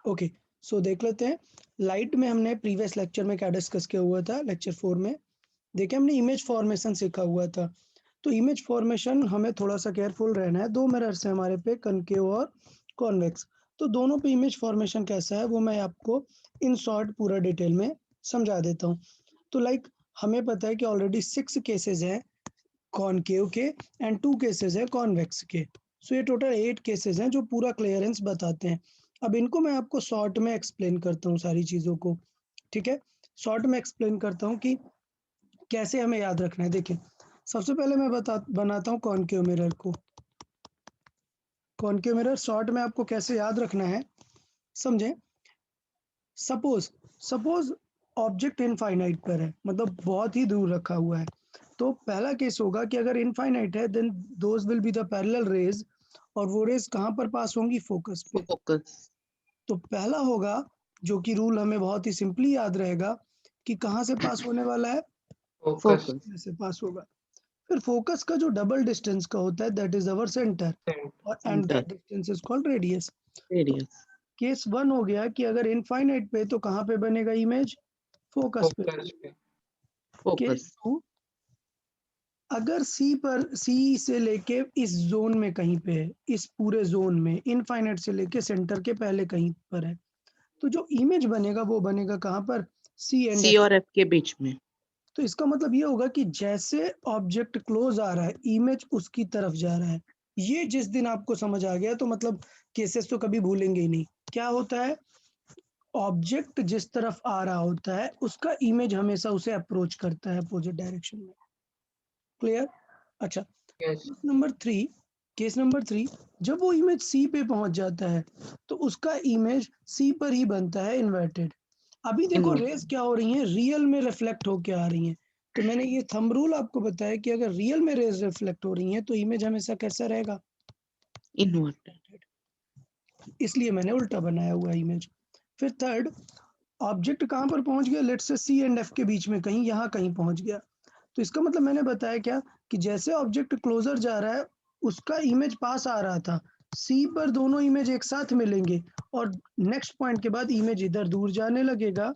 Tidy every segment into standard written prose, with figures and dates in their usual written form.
Okay, सो देख लेते हैं। लाइट में हमने प्रीवियस लेक्चर में क्या डिस्कस किया हुआ था, लेक्चर 4 में। देखिए हमने इमेज फॉर्मेशन सीखा हुआ था। तो इमेज फॉर्मेशन हमें थोड़ा-सा केयरफुल रहना है। 2 मिरर्स हैं हमारे पे, कनकेव और कॉन्वेक्स। तो दोनों पे इमेज फॉर्मेशन कैसा है वो मैं आपको इन शॉर्ट पूरा डिटेल में समझा देता हूँ। तो लाइक हमें पता है कि ऑलरेडी 6 केसेस हैं कॉनकेव के एंड 2 केसेस हैं कॉन्वेक्स के। सो ये टोटल 8 केसेस हैं जो पूरा क्लियरेंस बताते हैं। अब इनको मैं आपको शॉर्ट में एक्सप्लेन करता हूँ सारी चीज़ों को, ठीक है? शॉर्ट में एक्सप्लेन करता हूँ कि कैसे हमें याद रखना है। देखिए, सबसे पहले मैं बनाता हूँ कॉनकेव मिरर को। कॉनकेव मिरर शॉर्ट में आपको कैसे याद रखना है, समझें। सपोज़ ऑब्जेक्ट इनफाइनाइट पर है, मतलब बहुत ही दूर रखा हुआ है। तो पहला केस होगा कि अगर इनफाइनाइट है then those will be the parallel rays, और वो रेज़ कहाँ पर पास होंगी? फोकस पे। फोकस। तो पहला होगा, जो कि रूल हमें बहुत ही सिंपली याद रहेगा कि कहाँ से पास होने वाला है? फोकस में से पास होगा। फिर फोकस का जो डबल डिस्टेंस का होता है दैट इज़ आवर सेंटर, और and centre that distance is called radius. Radius. Case 1 हो गया कि अगर इनफाइनाइट पे तो कहाँ पे बनेगा इमेज? फोकस पे। फोकस पे केस फोकस 2, अगर सी से लेके इस ज़ोन में कहीं पे है, इस पूरे ज़ोन में इनफाइनाइट से लेके सेंटर के पहले कहीं पर है, तो जो इमेज बनेगा वो बनेगा कहाँ पर? सी एंड सी एफ। और एफ के बीच में। तो इसका मतलब ये होगा कि जैसे ऑब्जेक्ट क्लोज आ रहा है, इमेज उसकी तरफ जा रहा है। ये जिस दिन आपको समझ आ गया तो मतलब केसेस तो कभी भूलेंगे ही नहीं। क्या होता है? ऑब्जेक्ट जिस तरफ आ रहा होता है, उसका इमेज हमेशा उसे अप्रोच करता है अपोजिट डायरेक्शन में। क्लियर? अच्छा, यस केस नंबर 3, जब वो इमेज सी पे पहुंच जाता है, तो उसका इमेज सी पर ही बनता है इन्वर्टेड। अभी देखो इन्वर्ट रेज़ क्या हो रही हैं? रियल में रिफ्लेक्ट होके आ रही हैं। तो मैंने ये थंब रूल आपको बताया कि अगर रियल में रेज़ रिफ्लेक्ट हो रही हैं, तो इमेज हमेशा कैसा रहेगा? इन्वर्ट। इसलिए मैंने उल्टा बनाया हुआ है इमेज। फिर थर्ड, ऑब्जेक्ट कहाँ पर पहुँच गया? Let's say C and F के बीच में कहीं, यहाँ कहीं पहुँच गया। तो इसका मतलब मैंने बताया क्या कि जैसे ऑब्जेक्ट क्लोज़र जा रहा है, उसका इमेज पास आ रहा था। सी पर दोनों इमेज एक साथ मिलेंगे और नेक्स्ट पॉइंट के बाद इमेज इधर दूर जाने लगेगा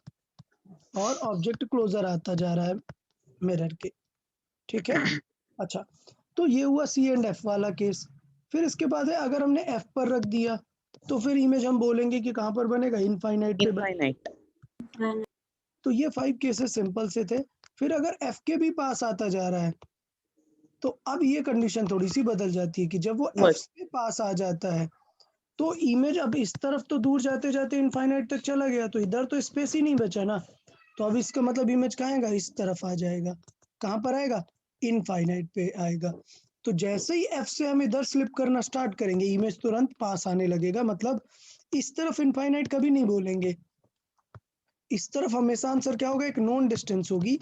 और ऑब्जेक्ट क्लोज़र आता जा रहा है मिरर के, ठीक है? अच्छा, तो ये हुआ सी एंड एफ वाला केस। फिर इसके बाद है अगर हमने एफ पर रख दिया, तो फिर इमेज हम बोलेंगे कि कहाँ पर बनेगा? इनफाइनाइट पे बनेगा। इनफाइनाइट। तो ये 5 केसेस सिंपल से थे। फिर अगर एफ के भी पास आता जा रहा है, तो अब ये कंडीशन थोड़ी-सी बदल जाती है कि जब वो एफ बस से पास आ जाता है, तो इमेज अब इस तरफ तो दूर जाते-जाते इनफाइनाइट तक चला गया, तो इधर तो स्पेस ही नहीं बचा ना। तो अब इसका मतलब इमेज कहाँ आएगा? इस तरफ आ जाएगा। कहाँ पर आएगा? इनफाइनाइट पे आएगा। तो जैसे ही एफ से हम इधर स्लिप करना स्टार्ट करेंगे, इमेज तुरंत पास आने लगेगा। मतलब इस तरफ इनफाइनाइट कभी नहीं बोलेंगे। इस तरफ हमेशा आंसर क्या होगा? एक नोन डिस्टेंस होगी।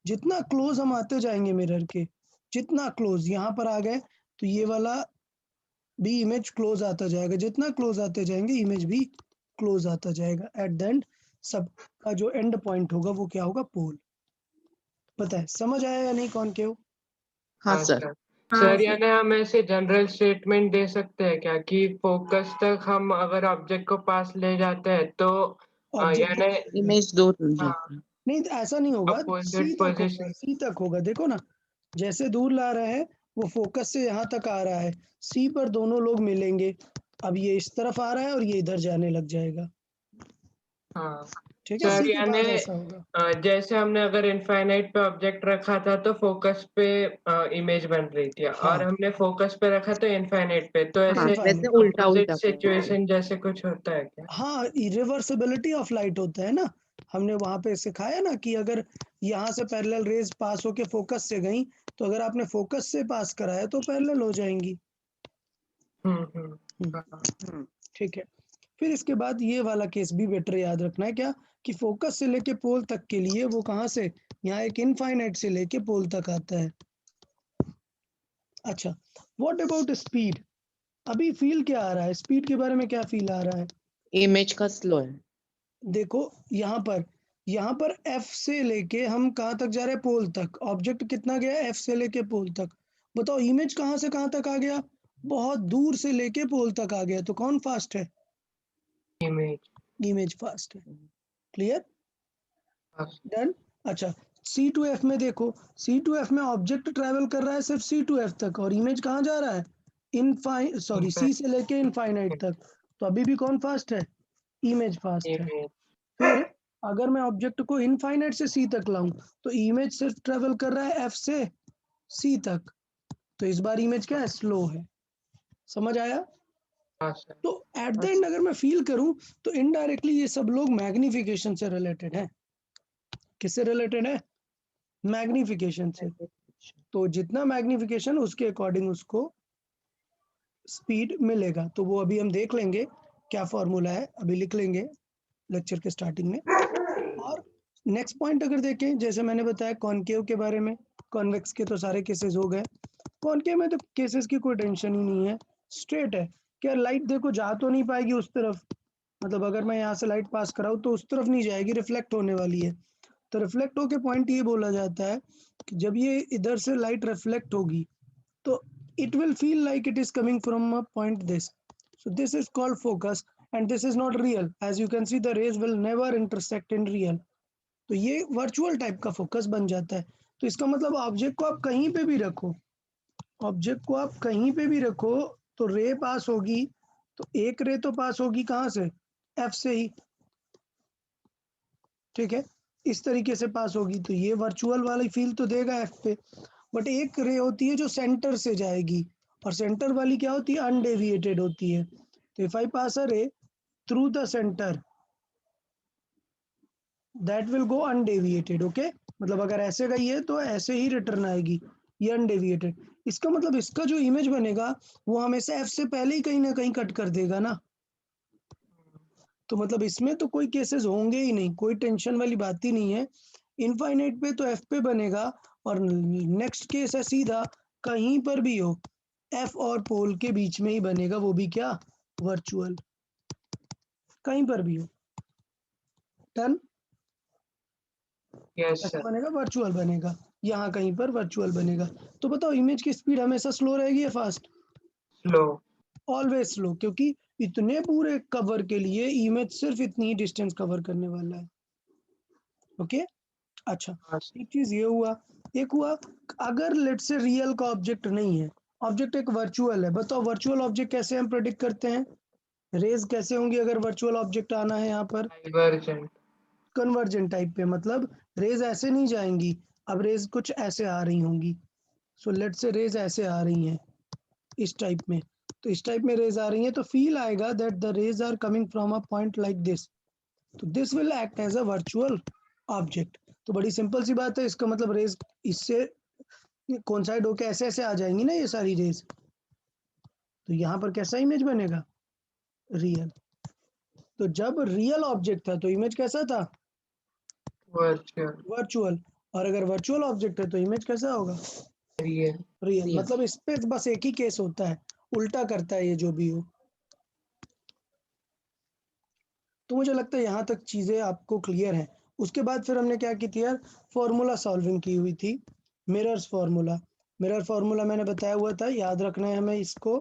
जितना क्लोज हम आते जाएंगे मिरर के, जितना क्लोज यहाँ पर आ गए, तो ये वाला भी इमेज क्लोज आता जाएगा। जितना क्लोज आते जाएंगे इमेज भी क्लोज आता जाएगा। एट द एंड सबका जो एंड पॉइंट होगा वो क्या होगा? पोल। पता है? समझ आया या नहीं कॉनकेव? हाँ हाँ सर। सर। सर यानी हम ऐसे जनरल स्टेटमेंट दे सकते हैं क्या कि फोकस तक हम अगर ऑब्जेक्ट को पास ले जाते हैं तो ऑब्जेक्ट यानी इमेज दूर हो हाँ जाता है। नहीं, ऐसा नहीं होगा। सी अपोजिट तक होगा, पोजीशन। सी तक होगा। देखो ना, जैसे दूर ला रहे हैं वो फोकस से यहाँ तक आ रहा है, सी पर दोनों लोग मिलेंगे। अब ये इस तरफ आ रहा है और ये इधर जाने लग जाएगा, हाँ ठीक है? सर सी के यानी पास ऐसा होगा। जैसे हमने अगर इनफाइनाइट पे ऑब्जेक्ट रखा था तो फोकस पे इमेज बन रही थी और हाँ, हमने फोकस पे रखा तो इनफाइनाइट पे, तो हाँ ऐसे वैसे इनफाइनाइट। उल्टा अपोजिट उल्टा करेंगे। सिचुएशन जैसे कुछ होता है क्या? हाँ, रिवर्सिबिलिटी ऑफ लाइट होता है ना। हमने वहां पे सिखाया ना कि अगर यहाँ से पैरेलल रेज पास होके फोकस से गई, तो अगर आपने फोकस से पास कराया तो पैरेलल हो जाएंगी। हाँ हम्म। ठीक है। फिर इसके बाद ये वाला केस भी बेटर याद रखना है क्या कि फोकस से लेके पोल तक के लिए वो कहाँ से, यहाँ एक इनफाइनाइट से लेके पोल तक आता है। अच्छा, व्हाट अबाउट स्पीड? अभी फील क्या आ रहा है? स्पीड के बारे में क्या फील आ रहा है? इमेज का स्लो है। देखो यहाँ पर एफ से लेके हम कहाँ तक जा रहे हैं? पोल तक। ऑब्जेक्ट कितना गया? एफ से लेके पोल तक। बताओ इमेज कहाँ से कहाँ तक आ गया? बहुत दूर से लेके पोल तक आ गया। तो कौन फास्ट है? इमेज। इमेज फास्ट है। क्लियर? हाँ, डन। अच्छा, सी टू एफ में देखो, सी टू एफ में ऑब्जेक्ट ट्रेवल कर रहा है सिर्फ सी टू एफ तक और इमेज कहाँ जा रहा है, सॉरी सी से लेके इनफाइनाइट तक। तो अभी भी कौन फास्ट है, इमेज फास्ट है। इमेज फिर अगर मैं ऑब्जेक्ट को इनफाइनाइट से सी तक लाऊं तो इमेज सिर्फ ट्रेवल कर रहा है एफ से सी तक, तो इस बार इमेज क्या है, स्लो है। समझ आया? हाँ सर। तो एट द एंड अगर मैं फील करूं तो इनडायरेक्टली ये सब लोग मैग्निफिकेशन से रिलेटेड है। किससे रिलेटेड है, मैग्निफिकेशन से। तो जितना मैग्निफिकेशन उसके अकॉर्डिंग उसको स्पीड मिलेगा। तो वो अभी हम देख लेंगे क्या फॉर्मूला है, अभी लिख लेंगे लेक्चर के स्टार्टिंग में। और नेक्स्ट पॉइंट अगर देखें, जैसे मैंने बताया कॉनकेव के बारे में, कॉन्वेक्स के तो सारे केसेस हो गए, कॉनकेव में तो केसेस की कोई टेंशन ही नहीं है, स्ट्रेट है। क्या लाइट देखो जा तो नहीं पाएगी उस तरफ, मतलब अगर मैं यहाँ से लाइट पास कराऊँ तो उस तरफ नहीं जाएगी, रिफ्लेक्ट होने वाली है। तो रिफ्लेक्ट होके पॉइंट ये बोला जाता है कि जब ये इधर से लाइट रिफ्लेक्ट होगी तो it will feel like it is coming from a point this. So this is called focus and this is not real. As you can see the rays will never intersect in real. तो ये virtual type का focus बन जाता है। तो इसका मतलब object को आप कहीं पे भी रखो, ऑब्जेक्ट को आप कहीं पे भी रखो तो रे पास होगी, तो एक रे तो पास होगी कहाँ से, एफ से ही, ठीक है, इस तरीके से पास होगी। तो ये वर्चुअल वाली फील तो देगा एफ पे, बट एक रे होती है जो सेंटर से जाएगी और सेंटर वाली क्या होती है, अनडेविएटेड होती है। तो इफ आई पास अ रे through the centre that will go undeviated, okay, मतलब अगर ऐसे गई है तो ऐसे ही रिटर्न आएगी, ये अनडेविएटेड। इसका मतलब इसका जो इमेज बनेगा वो हमेशा एफ से पहले ही कहीं ना कहीं कट कर देगा ना। तो मतलब इसमें तो कोई केसेस होंगे ही नहीं, कोई टेंशन वाली बात ही नहीं है। इनफाइनाइट पे तो एफ पे बनेगा और नेक्स्ट केस है सीधा कहीं पर भी हो, एफ और पोल के बीच में ही बनेगा, वो भी क्या, वर्चुअल, कहीं पर भी हो। डन? यस ऐसा सर। बनेगा, वर्चुअल बनेगा, यहाँ कहीं पर वर्चुअल बनेगा। तो बताओ इमेज की स्पीड हमेशा स्लो रहेगी या फास्ट, स्लो। ऑलवेज स्लो, क्योंकि इतने पूरे कवर के लिए इमेज सिर्फ इतनी ही डिस्टेंस कवर करने वाला है। ओके, अच्छा, हाँ सर। एक चीज ये हुआ, एक हुआ अगर लेट से रियल का ऑब्जेक्ट नहीं है, ऑब्जेक्ट एक वर्चुअल है, बताओ वर्चुअल ऑब्जेक्ट कैसे हम प्रेडिक्ट करते हैं, रेज कैसे होंगी अगर वर्चुअल ऑब्जेक्ट आना है यहाँ पर, डाइवर्जेंट। कन्वर्जेंट टाइप पे, मतलब रेज ऐसे नहीं जाएंगी, अब रेज कुछ ऐसे आ रही होंगी। सो लेट से रेज ऐसे आ रही हैं इस टाइप में, तो इस टाइप में रेज आ रही हैं तो फील आएगा that the rays are coming from a point like this, तो this will act as a virtual object. तो बड़ी सिंपल सी बात है, इसका मतलब रेज इससे कोइंसाइड होके ऐसे ऐसे आ जाएंगी ना ये सारी रेज, तो यहाँ पर कैसा इमेज बनेगा, रियल। तो जब रियल ऑब्जेक्ट था तो इमेज कैसा था, वर्चुअल। वर्चुअल, और अगर वर्चुअल ऑब्जेक्ट है तो इमेज कैसा होगा, रियल। रियल। Real. मतलब इस पे बस एक ही केस होता है, उल्टा करता है ये जो भी हो। तो मुझे लगता है यहाँ तक चीज़ें आपको क्लियर हैं। उसके बाद फिर हमने क्या की थी यार, फॉर्मूला सॉल्विंग की हुई थी, मिरर्स फार्मूला। मिरर फार्मूला मैंने बताया हुआ था, याद रखना है हमें इसको।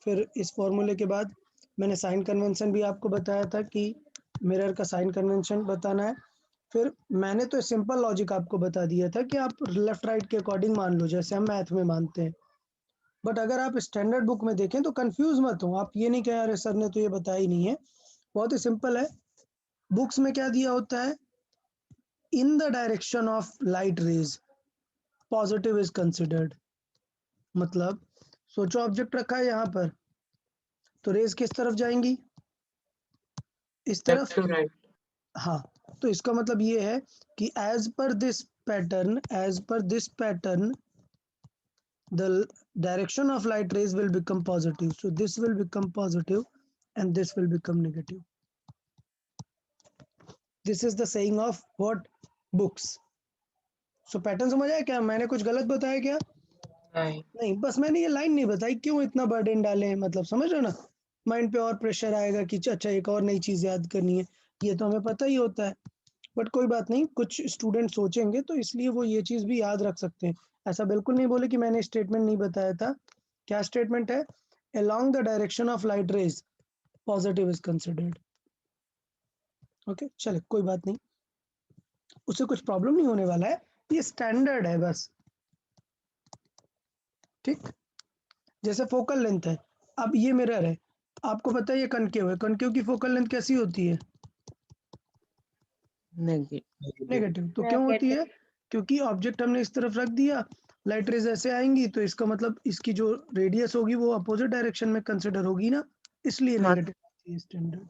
फिर इस फार्मूले के बाद मैंने साइन कन्वेंशन भी आपको बताया था कि मिरर का साइन कन्वेंशन बताना है। फिर मैंने तो सिंपल लॉजिक आपको बता दिया था कि आप लेफ्ट राइट के अकॉर्डिंग मान लो जैसे हम मैथ में मानते हैं। बट अगर आप स्टैंडर्ड बुक में देखें तो कंफ्यूज मत हो, आप ये नहीं कह रहे सर ने तो ये बताया ही नहीं है, बहुत ही सिंपल है। बुक्स में क्या दिया होता है, in the direction of light rays positive is considered. मतलब सोचो ऑब्जेक्ट रखा है यहाँ पर, तो रेज किस तरफ जाएंगी, इस लेफ्ट तरफ। To right. हाँ, तो इसका मतलब ये है कि as per this pattern, as per this pattern the direction of light rays will become positive, so this will become positive and this will become negative. This is the saying of what, books. So pattern समझ आया क्या, मैंने कुछ गलत बताया क्या, नहीं। नहीं, बस मैंने ये लाइन नहीं बताई, क्यों इतना बर्डन डाले हैं, मतलब समझ रहे हो ना, माइंड पे और प्रेशर आएगा कि अच्छा एक और नई चीज याद करनी है, ये तो हमें पता ही होता है। बट कोई बात नहीं, कुछ स्टूडेंट सोचेंगे तो इसलिए वो ये चीज भी याद रख सकते हैं। ऐसा बिल्कुल नहीं बोले कि मैंने स्टेटमेंट नहीं बताया था, क्या स्टेटमेंट है, along the direction of light rays positive is considered. Okay, चले कोई बात नहीं, उससे कुछ प्रॉब्लम नहीं होने वाला है, ये स्टैंडर्ड है बस। ठीक, जैसे फोकल लेंथ है, अब ये मिरर है, आपको पता है ये कनकेव है, कनकेव की फोकल लेंथ कैसी होती है? नेगेटिव। नेगेटिव। तो क्यों होती है? क्योंकि ऑब्जेक्ट हमने इस तरफ रख दिया, लाइट रेज ऐसे आएंगी, तो इसका मतलब इसकी जो रेडियस होगी वो अपोजिट डायरेक्शन में कंसिडर होगी ना, इसलिए हाँ नेगेटिव होती है स्टैंडर्ड।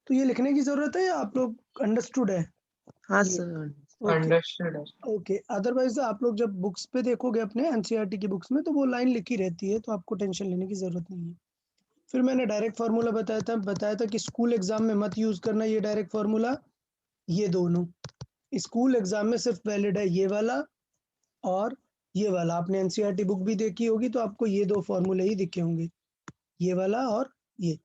तो ये लिखने की जरूरत है या आप लोग अंडरस्टूड है? हाँ ये sir. Okay understood. Okay. Otherwise आप लोग जब बुक्स पे देखोगे अपने एनसीईआरटी की बुक्स में, तो वो लाइन लिखी रहती है, तो आपको टेंशन लेने की जरूरत नहीं है। फिर मैंने डायरेक्ट फार्मूला बताया था कि स्कूल एग्जाम में मत यूज करना ये डायरेक्ट फार्मूला, ये दोनों स्कूल एग्जाम में सिर्फ वैलिड है, ये वाला और ये वाला। आपने एनसीईआरटी बुक भी देखी होगी तो आपको ये दो फॉर्मूले ही दिखे होंगे, ये वाला और ये।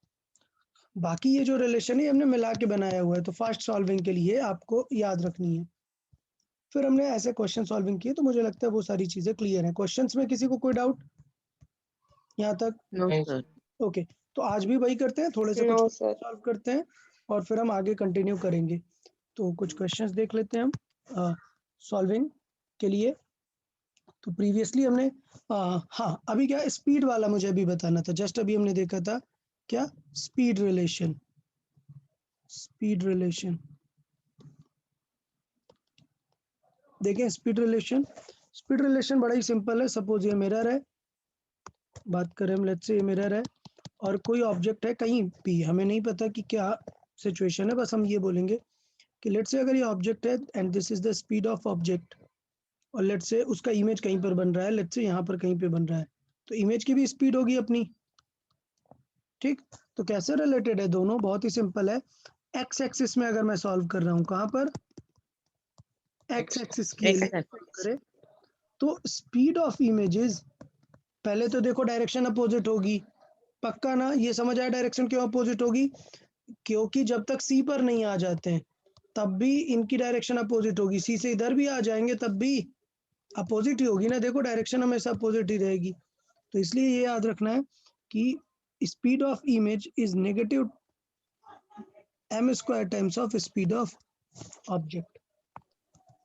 बाकी ये जो रिलेशन है हमने मिला के बनाया हुआ है, तो फास्ट सॉल्विंग के लिए आपको याद रखनी है। फिर हमने ऐसे क्वेश्चन सॉल्विंग किए, तो मुझे लगता है वो सारी चीजें क्लियर हैं। क्वेश्चंस में किसी को कोई डाउट यहाँ तक? नो नहीं सर। ओके, तो आज भी वही करते हैं, थोड़े से नो कुछ सर। सॉल्व करते हैं और फिर हम आगे कंटिन्यू करेंगे। तो कुछ क्वेश्चंस देख लेते हैं हम सॉल्विंग के लिए। तो प्रीवियसली हमने हाँ, अभी क्या स्पीड वाला मुझे अभी बताना था, जस्ट अभी हमने देखा था क्या, स्पीड रिलेशन। स्पीड रिलेशन देखें, स्पीड रिलेशन बड़ा ही सिंपल है। सपोज ये मिरर है, बात करें हम, लेट्स से ये मिरर है और कोई ऑब्जेक्ट है कहीं भी, हमें नहीं पता कि क्या सिचुएशन है, बस हम ये बोलेंगे कि लेट्स से अगर ये ऑब्जेक्ट है and this is the speed of object, और लेट्स से उसका इमेज कहीं पर बन रहा है, लेट्स से यहाँ पर कहीं पे बन रहा है, तो इमेज की भी स्पीड होगी अपनी। ठीक, तो कैसे रिलेटेड है दोनों? बहुत ही सिंपल है। एक्स एक्सिस में अगर मैं सॉल्व कर रहा हूँ, कहाँ पर? एक्स एक्सिस के लिए सॉल्व करें, तो स्पीड ऑफ इमेजेस, पहले तो देखो डायरेक्शन अपोजिट होगी, पक्का ना? ये समझ आया डायरेक्शन क्यों अपोजिट होगी? क्योंकि जब तक सी पर नहीं आ जाते हैं तब भी इनकी डायरेक्शन अपोजिट होगी, सी से इधर भी आ जाएंगे तब भी अपोजिट ही होगी ना, देखो डायरेक्शन हमेशा अपोजिट ही रहेगी। तो इसलिए ये याद रखना है कि speed of image is negative m square times of speed of object.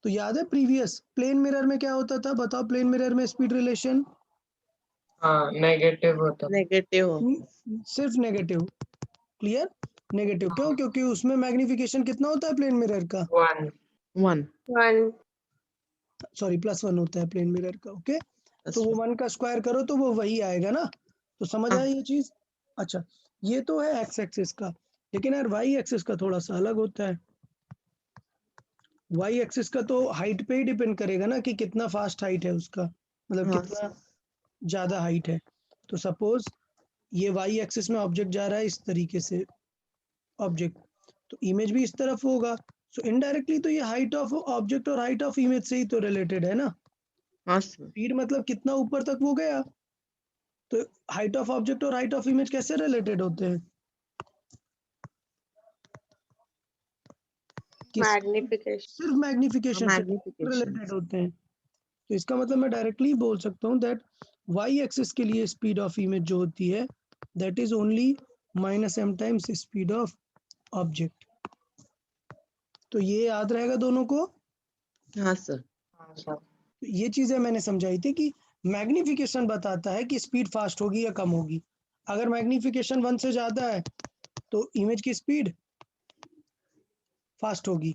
तो याद है प्रीवियस प्लेन मिरर में क्या होता था? बताओ, प्लेन मिरर में स्पीड रिलेशन हाँ, नेगेटिव होता है। नेगेटिव। सिर्फ नेगेटिव। क्लियर? नेगेटिव क्यों? क्योंकि उसमें मैग्निफिकेशन कितना होता है प्लेन मिरर का? 1। 1। 1। सॉरी, +1 होता है प्लेन मिरर का। ओके, तो वो 1 का स्क्वायर करो तो वो वही आएगा ना, तो समझ आया ये चीज? अच्छा, ये तो है एक्स एक्सिस का, लेकिन यार वाई एक्सिस का थोड़ा सा अलग होता है। वाई एक्सिस का तो हाइट पे ही डिपेंड करेगा ना कि कितना फास्ट हाइट है उसका, मतलब हाँ कितना ज्यादा हाइट है। तो सपोज ये वाई एक्सिस में ऑब्जेक्ट जा रहा है इस तरीके से ऑब्जेक्ट, तो इमेज भी इस तरफ होगा, सो इनडायरेक्टली तो ये हाइट ऑफ ऑब्जेक्ट और हाइट ऑफ इमेज से ही तो रिलेटेड है ना। हाँ सर। स्पीड मतलब कितना ऊपर तक वो गया, तो हाइट ऑफ ऑब्जेक्ट और हाइट ऑफ इमेज कैसे रिलेटेड होते हैं? मैग्निफिकेशन। सिर्फ मैग्निफिकेशन से मैग्निफिकेशन। रिलेटेड होते हैं। तो इसका मतलब मैं डायरेक्टली बोल सकता हूँ दैट वाई एक्सिस के लिए स्पीड ऑफ इमेज जो होती है that is only -m times speed of object. तो ये याद रहेगा दोनों को। हाँ सर। हाँ सर। तो ये चीजें मैंने समझाई थी कि मैग्निफिकेशन बताता है कि स्पीड फास्ट होगी या कम होगी। अगर मैग्निफिकेशन 1 से ज्यादा है तो इमेज की स्पीड फास्ट होगी।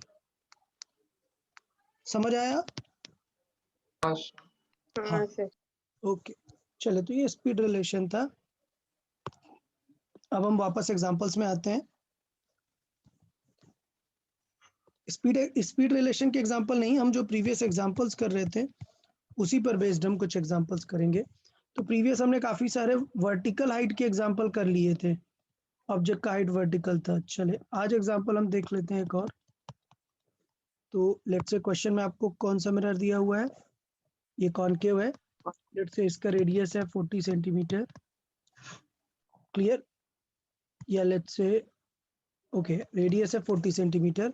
समझ आया? हाँ सर। हाँ, हाँ सर। ओके, चलो, तो ये स्पीड रिलेशन था। अब हम वापस एग्जांपल्स में आते हैं। स्पीड रिलेशन के एग्जांपल नहीं, हम जो प्रीवियस एग्जांपल्स कर रहे थे उसी पर बेस्ड हम कुछ एग्जांपल्स करेंगे। तो प्रीवियस हमने काफी सारे वर्टिकल हाइट के एग्जांपल कर लिए थे, ऑब्जेक्ट का हाइट वर्टिकल था। चले आज एग्जांपल हम देख लेते हैं एक और। तो लेट्स से क्वेश्चन में आपको कौन सा मिरर दिया हुआ है? ये कॉनकेव है, लेट्स से इसका रेडियस है 40 सेंटीमीटर। क्लियर? या लेट्स से ओके, रेडियस है 40 centimetre,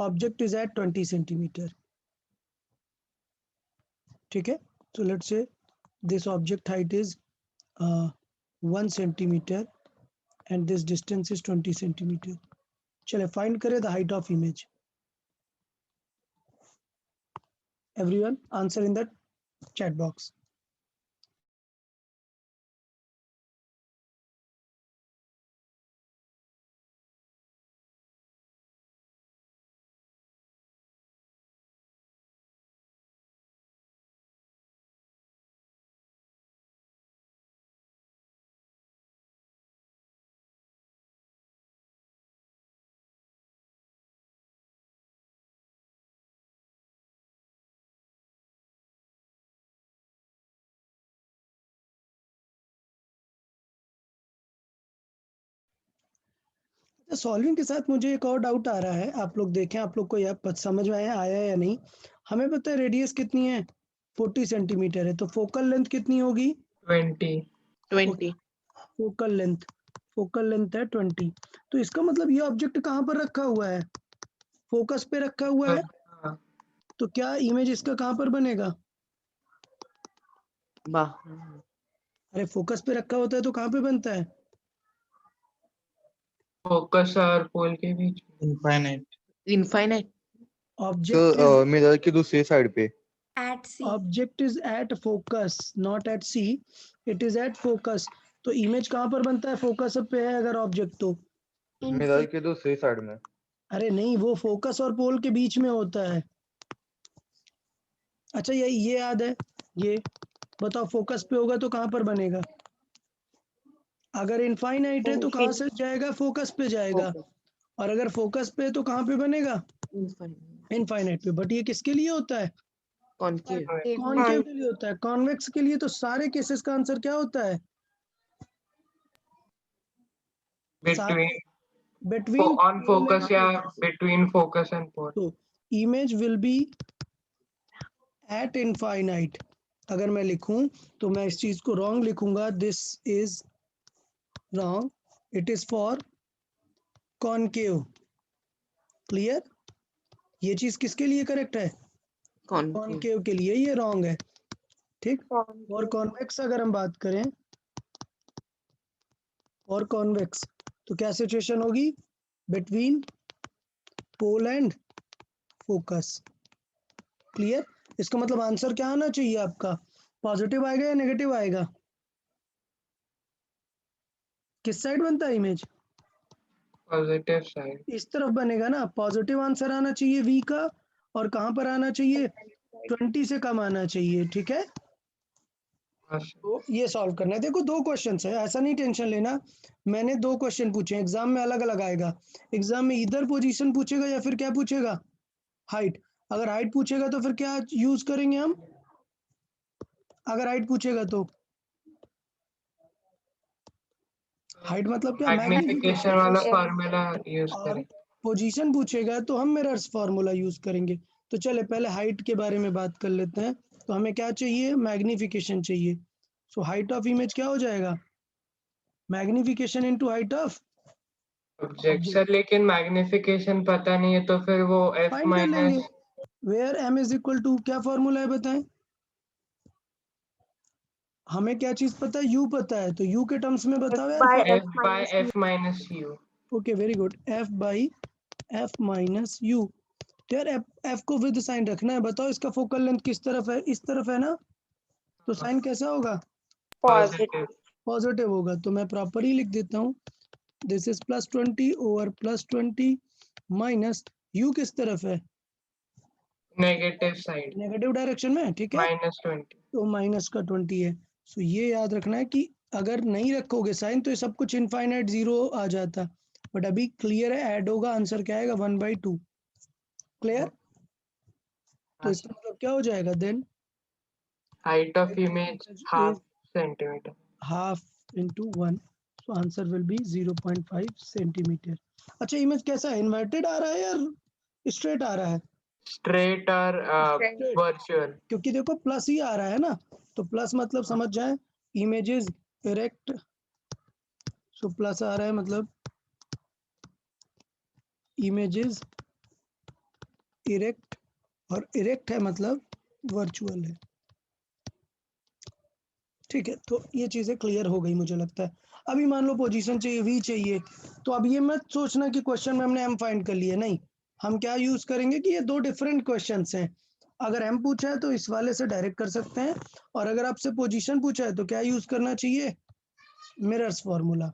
object is at 20 centimetre. ठीक है, so let's say this object height is 1 centimeter and this distance is 20 centimeter. चले find करें the height of image. Everyone answer in the chat box. Solving के साथ मुझे एक और डाउट आ रहा है, आप लोग देखें, आप लोग को यह समझ में आया या नहीं। हमें पता है रेडियस कितनी है, 40 सेंटीमीटर है, तो फोकल लेंथ कितनी होगी, 20. 20. फोकल लेंथ है 20। तो इसका मतलब ये ऑब्जेक्ट कहाँ पर रखा हुआ है, फोकस पे रखा हुआ है, हाँ, तो क्या इमेज इसका कहाँ पर बनेगा, बाहर. अरे फोकस पे रखा होता है तो कहाँ पे बनता है, फोकस और पोल के बीच. Infinite Infinite. ऑब्जेक्ट तो मिरर की दूसरी साइड पे at C. Object is at focus, not at C, it is at focus. तो इमेज कहाँ पर बनता है, फोकस पे है अगर ऑब्जेक्ट तो, मिरर की दूसरी साइड में। अरे नहीं, वो फोकस और पोल के बीच में होता है। अच्छा ये याद है, ये बताओ फोकस पे होगा तो कहाँ पर बनेगा, अगर इनफाइनाइट है तो कहाँ से जाएगा, फोकस पे जाएगा, Focus. और अगर फोकस पे है तो कहाँ पे बनेगा, Infinite. इनफाइनाइट पे। बट ये किसके लिए होता है, Concave. कॉनकेव के लिए होता है। कॉन्वेक्स के लिए तो सारे केसेस का आंसर क्या होता है, between बिटवीन on focus या between focus and pole. तो image will be eight infinite. अगर मैं लिखूं तो मैं इस चीज को रॉन्ग लिखूंगा, this is wrong, it is for concave. Clear, ये चीज किसके लिए करेक्ट है, Concave. कॉनकेव के लिए, ये रॉन्ग है, ठीक। और कॉन्वेक्स अगर हम बात करें, और कॉन्वेक्स तो क्या सिचुएशन होगी, between pole and focus. Clear, इसका मतलब आंसर क्या आना चाहिए आपका, पॉजिटिव आएगा या नेगेटिव आएगा, किस साइड बनता है इमेज, Positive side. इस तरफ बनेगा ना, पॉजिटिव आंसर आना चाहिए वी का, और कहां पर आना चाहिए, 20 से कम आना चाहिए, ठीक है। तो ये सॉल्व करना है। देखो 2 क्वेश्चन है, ऐसा नहीं टेंशन लेना, मैंने 2 क्वेश्चन पूछे, एग्जाम में अलग अलग आएगा। एग्जाम में इधर पोजीशन पूछेगा या फिर क्या पूछेगा, हाइट। अगर हाइट पूछेगा तो फिर क्या यूज करेंगे हम, अगर हाइट पूछेगा तो हाइट मतलब क्या, मैग्निफिकेशन वाला फार्मूला यूज और करें. पोजीशन पूछेगा तो हम मिरर्स फार्मूला यूज करेंगे। तो चले पहले हाइट के बारे में बात कर लेते हैं। तो हमें क्या चाहिए, मैग्निफिकेशन चाहिए। सो हाइट ऑफ इमेज क्या हो जाएगा, magnification into height of object sir, लेकिन मैग्निफिकेशन पता नहीं है तो फिर वो f फाइंड कर लेंगे। Minus where m is equal to, क्या फॉर्मूला है बताएं, हमें क्या चीज पता है, u पता है, तो u के टर्म्स में बताओ यार। f by f minus u. Okay very good, f by f minus u। तो यार f को विद साइन रखना है, बताओ इसका फोकल लेंथ किस तरफ है, इस तरफ है ना, तो साइन कैसा होगा, Positive. पॉजिटिव होगा। तो मैं प्रॉपर ही लिख देता हूँ, this is +20 over +20 minus u किस तरफ है, Negative side. नेगेटिव डायरेक्शन में, ठीक है, -20. तो माइनस का 20 है। सो ये याद रखना है कि अगर नहीं रखोगे साइन तो ये सब कुछ इनफाइनाइट जीरो आ जाता, बट अभी क्लियर है, ऐड होगा, आंसर क्या आएगा 1/2। क्लियर, तो इसका मतलब क्या हो जाएगा then, Height of image half centimeter. Half into 1, so answer will be 0.5 centimetre. अच्छा इमेज कैसा है, इन्वर्टेड आ रहा है या स्ट्रेट आ रहा है, Straight or virtual. क्योंकि देखो प्लस ही आ रहा है ना, तो प्लस मतलब समझ जाए, इमेजेस इरेक्ट, सो प्लस आ रहा है मतलब इमेजेस इरेक्ट, और इरेक्ट है मतलब वर्चुअल है। ठीक है, तो ये चीजें क्लियर हो गई मुझे लगता है। अभी मान लो पोजीशन चाहिए v चाहिए, तो अब ये मत सोचना कि क्वेश्चन में हमने m फाइंड कर लिए, नहीं, हम क्या यूज करेंगे कि ये दो डिफरेंट क्वेश्चंस हैं। अगर m पूछा है तो इस वाले से डायरेक्ट कर सकते हैं, और अगर आपसे पोजीशन पूछा है तो क्या यूज करना चाहिए, मिरर्स फॉर्मूला।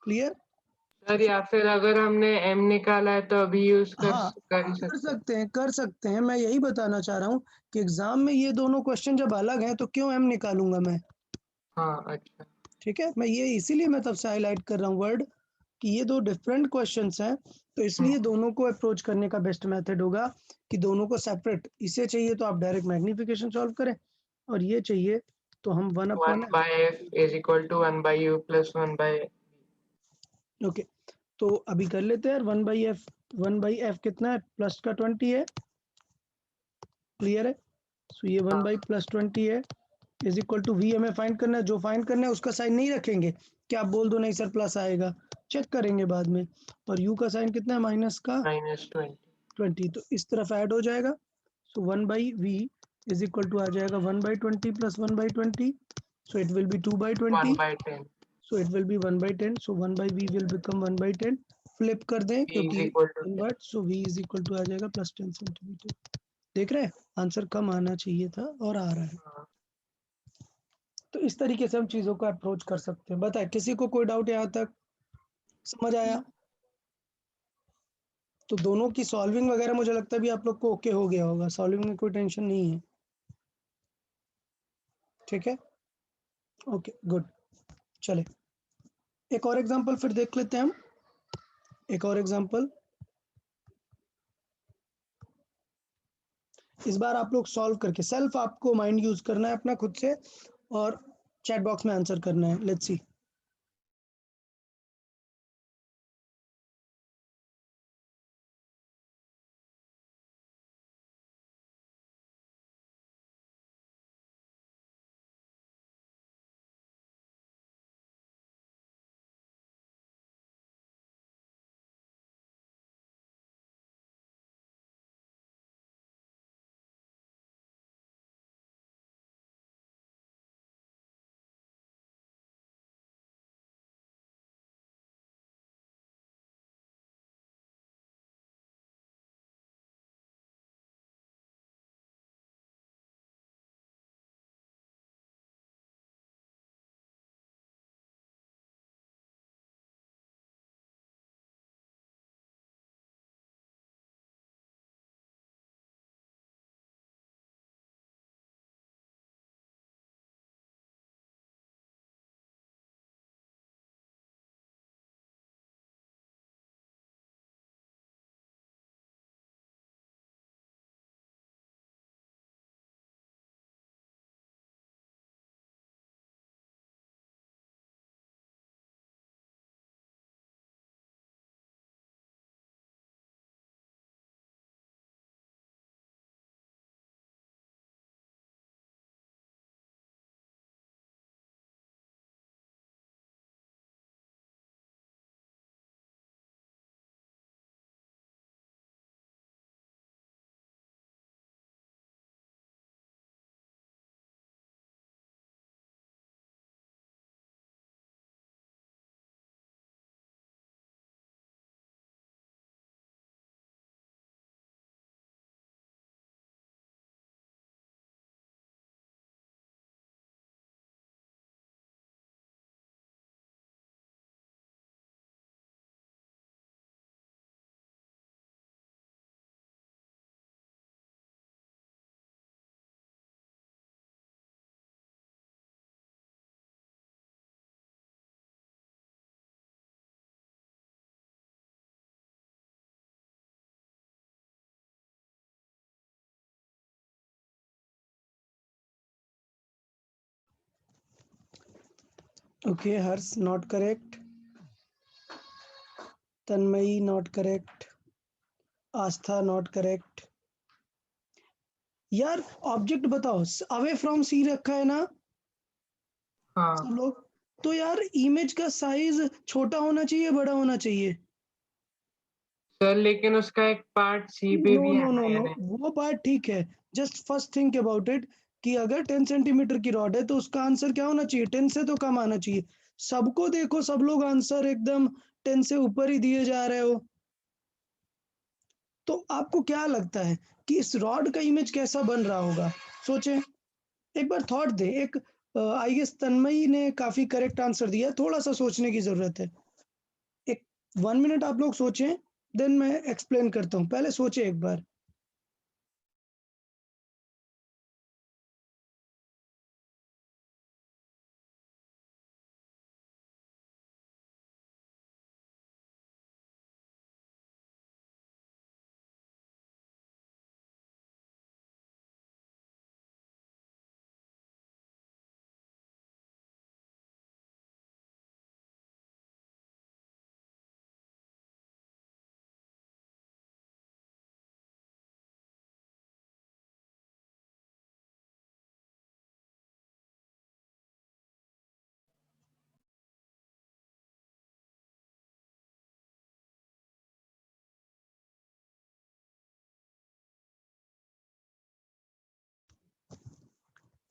क्लियर? सर या फिर अगर हमने m निकाला है तो अभी यूज हाँ, कर सकते हैं। कर सकते हैं, मैं यही बताना चाह रहा हूँ कि एग्जाम में ये दोनों क्वेश्चन जब अलग हैं तो क्यों m निकालूंगा मैं। हाँ अच्छा। ठीक है, मैं ये इसीलिए मैं तब से हाईलाइट कर रहा हूँ वर्ड कि ये दो डिफरेंट क्वेश्चंस हैं, तो इसलिए दोनों को अप्रोच करने का बेस्ट मेथड होगा कि दोनों को सेपरेट, इसे चाहिए तो आप डायरेक्ट मैग्निफिकेशन सॉल्व करें, और ये चाहिए तो हम 1/f is equal to 1/u plus 1/. Okay, तो अभी कर लेते हैं। 1/f कितना है, प्लस का 20 है, क्लियर है? सो ये 1/+20 है इज इक्वल टू v हमें फाइंड करना है, जो फाइंड करना है उसका साइन नहीं रखेंगे कि आप बोल दो नहीं सर प्लस आएगा, चेक करेंगे बाद में। और u का साइन कितना है, माइनस का -20. 20, तो इस तरफ ऐड हो जाएगा। सो 1/v इज इक्वल टू आ जाएगा 1/20 plus 1/20, so it will be 2/20, 1/10. so it will be 1/10, so 1/v will become 1/10, flip कर दें v is क्योंकि equal to 10. Invert, so v is equal to आ जाएगा +10 सेंटीमीटर। देख रहे हैं, आंसर कम आना चाहिए था और आ रहा है। हाँ। तो इस तरीके से हम चीजों को अप्रोच कर सकते हैं। बताए किसी को कोई डाउट यहाँ तक समझ आया? तो दोनों की सॉल्विंग वगैरह मुझे लगता है भी आप लोग को ओके हो गया होगा, सॉल्विंग में कोई टेंशन नहीं है। ठीक है, ओके गुड। चले एक और एग्जांपल फिर देख लेते हैं हम, एक और एग्जांपल। इस बार आप लोग सॉल्व करके सेल्फ आपको माइंड यूज करना है अपना खुद से, और चैट बॉक्स में आंसर करना है। Let's see. Okay, Harsh not correct, Tanmayi not correct, Aastha not correct. यार ऑब्जेक्ट बताओ, अवे फ्रॉम सी रखा है ना हाँ सब लोग, तो यार इमेज का साइज छोटा होना चाहिए, बड़ा होना चाहिए? सर लेकिन उसका एक पार्ट सी पे नो भी नो है नो ना, नो, यानी वो बात ठीक है। Just first think about it कि अगर 10 सेंटीमीटर की रॉड है तो उसका आंसर क्या होना चाहिए, 10 से तो कम आना चाहिए। सबको देखो, सब लोग आंसर एकदम 10 से ऊपर ही दिए जा रहे हो। तो आपको क्या लगता है कि इस रॉड का इमेज कैसा बन रहा होगा? सोचें, एक बार थॉट दें। एक आई गेस तन्मयी ने काफी करेक्ट आंसर दिया, थोड़ा सा सोचने की जरूरत है। एक 1 मिनट आप लोग सोचें, देन मैं एक्सप्लेन करता हूँ। पहले सोचें एक बार।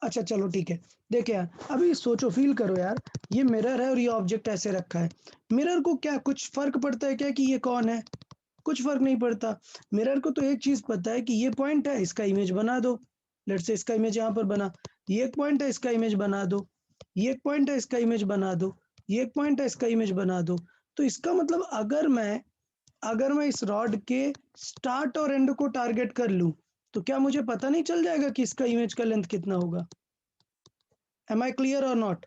अच्छा चलो ठीक है। देखिए यार, अभी सोचो, फील करो यार, ये मिरर है और ये ऑब्जेक्ट ऐसे रखा है। मिरर को क्या कुछ फर्क पड़ता है क्या कि ये कौन है? कुछ फर्क नहीं पड़ता। मिरर को तो एक चीज पता है कि ये पॉइंट है, इसका इमेज बना दो। लेट्स से इसका इमेज यहाँ पर बना। ये एक पॉइंट है, इसका इमेज बना दो। ये एक पॉइंट है, इसका इमेज बना दो। ये एक पॉइंट है, इसका इमेज बना दो। तो इसका मतलब अगर मैं इस रॉड के स्टार्ट और एंड को टारगेट कर लूं, तो क्या मुझे पता नहीं चल जाएगा कि इसका इमेज का लेंथ कितना होगा? एम आई क्लियर और नॉट?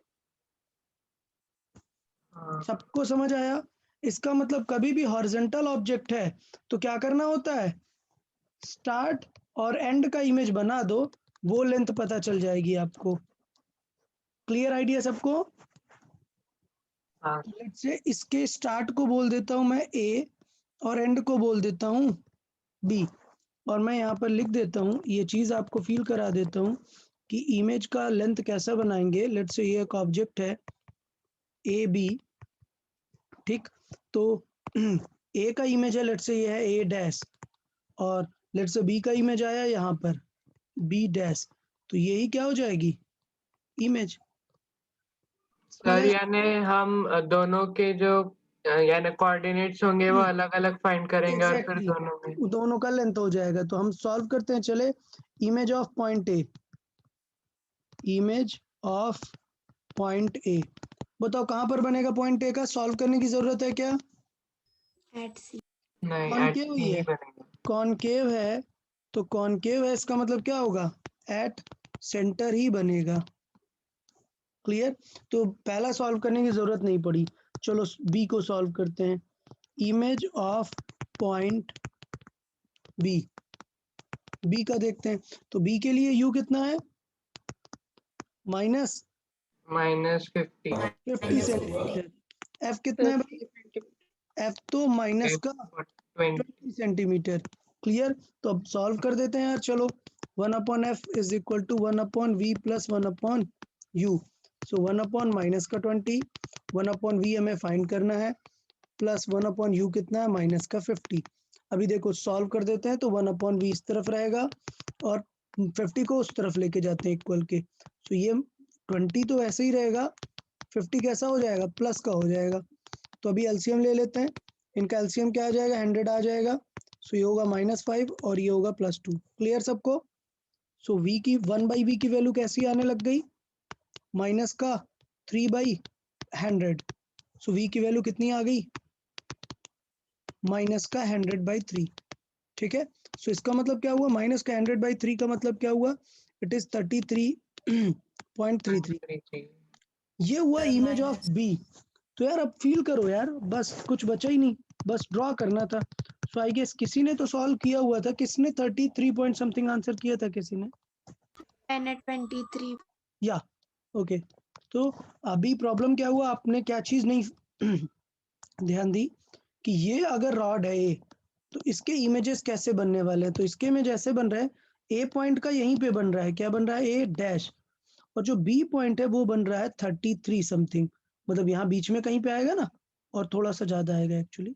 हाँ, सबको समझ आया? इसका मतलब कभी भी हॉरिजॉन्टल ऑब्जेक्ट है तो क्या करना होता है? स्टार्ट और एंड का इमेज बना दो, वो लेंथ पता चल जाएगी आपको। क्लियर आइडिया सबको? हाँ, लेट्स से इसके स्टार्ट को बोल देता हूं मैं ए, और एंड को बोल देता हूं बी। और मैं यहाँ पर लिख देता हूँ, ये चीज आपको फील करा देता हूँ कि इमेज का लेंथ कैसा बनाएंगे। लेट्स से ये एक ऑब्जेक्ट है ए बी, ठीक? तो ए का इमेज है, लेट्स से ये है ए डैश, और लेट्स से बी का इमेज आया यहाँ पर बी डैश, तो यही क्या हो जाएगी? इमेज। समझ सर आया? यानी हम दोनों के जो यानी कोऑर्डिनेट्स होंगे वो अलग अलग फाइंड करेंगे और फिर एग्जैक्टली, दोनों में। दोनों का लेंथ हो जाएगा। तो हम सॉल्व करते हैं, चले। Image of point A, image of point A. बताओ कहाँ पर बनेगा पॉइंट ए का? सॉल्व करने की जरूरत है क्या? एट सी। नहीं, एट कॉनकेव सी ही ही है, बनेगा। कॉनकेव है, तो कॉनकेव है, इसका मतलब क्या होगा? एट सेंटर ही बनेगा। क्लियर? तो पहला सॉल्व करने की जरूरत नहीं पड़ी। चलो बी को सॉल्व करते हैं। Image of point B, B का देखते हैं। तो बी के लिए यू कितना है? -50 -50 सेंटीमीटर। एफ कितना है भाई? एफ तो माइनस का 20 20 सेंटीमीटर। क्लियर? तो अब सॉल्व कर देते हैं यार, चलो। 1/f is equal to 1/v plus 1/u। So 1/ minus का 20, 1/v हमें फाइंड करना है, प्लस 1/u कितना है? माइनस का 50। अभी देखो सॉल्व कर देते हैं, तो 1/v इस तरफ रहेगा और 50 को उस तरफ लेके जाते हैं इक्वल के। तो ये 20 तो ऐसे ही रहेगा, 50 कैसा हो जाएगा? प्लस का हो जाएगा। तो अभी एलसीएम ले लेते हैं। इनका एलसीएम क्या आ जाएगा? 100 आ जाएगा। सो ये होगा -5 और ये होगा +2। क्लियर सबको? सो v की 1/v की वैल्यू कैसी आने लग गई? माइनस का 3/100। सो v की वैल्यू कितनी आ गई? माइनस का 100/3। ठीक है? सो इसका मतलब क्या हुआ? माइनस का 100/3 का मतलब क्या हुआ? It is 33.33। 33। ये हुआ इमेज ऑफ बी। तो यार अब फील करो यार, बस कुछ बचा ही नहीं, बस ड्रॉ करना था। सो आई गेस किसी ने तो सॉल्व किया हुआ था। किसने 33 पॉइंट समथिंग आंसर किया था? किसी ने? मैंने 23। या ओके। तो अभी प्रॉब्लम क्या हुआ? आपने क्या चीज नहीं ध्यान दी कि ये अगर रॉड है ए, तो इसके इमेजेस कैसे बनने वाले हैं? तो इसके इमेज ऐसे बन रहे हैं, ए पॉइंट का यहीं पे बन रहा है, क्या बन रहा है? ए डैश। और जो बी पॉइंट है वो बन रहा है 33 समथिंग, मतलब यहाँ बीच में कहीं पे आएगा ना, और थोड़ा सा ज्यादा आएगा एक्चुअली।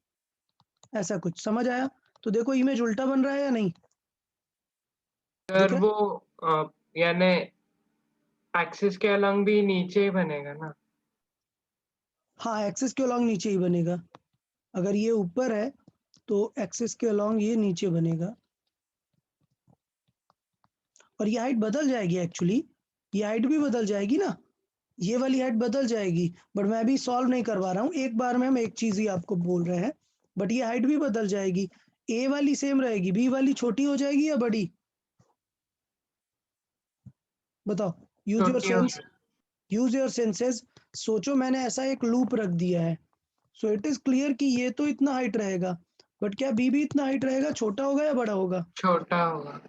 ऐसा कुछ समझ आया? तो देखो इमेज उल्टा बन रहा है या नहीं? सर दिख रहा वो यानी एक्सिस के अलग भी नीचे ही बनेगा ना? हाँ, एक्सिस के अलॉन्ग नीचे ही बनेगा। अगर ये ऊपर है तो एक्सिस के अलॉन्ग ये नीचे बनेगा और ये हाइट बदल जाएगी एक्चुअली, ये हाइट भी बदल जाएगी ना, ये वाली हाइट बदल जाएगी, बट मैं अभी सॉल्व नहीं करवा रहा हूँ, एक बार में हम एक चीज ही आपको बोल रहे हैं, बट ये हाइट भी बदल जाएगी। ए वाली सेम रहेगी, बी वाली छोटी हो जाएगी या बड़ी? बताओ, यूज योर छोटी हो सेंस, यूज योर सेंसेस। सोचो मैंने ऐसा एक लूप रख दिया है, सो इट इज क्लियर कि ये तो इतना हाइट रहेगा, बट क्या बी भी इतना हाइट रहेगा? छोटा होगा या बड़ा होगा? छोटा होगा।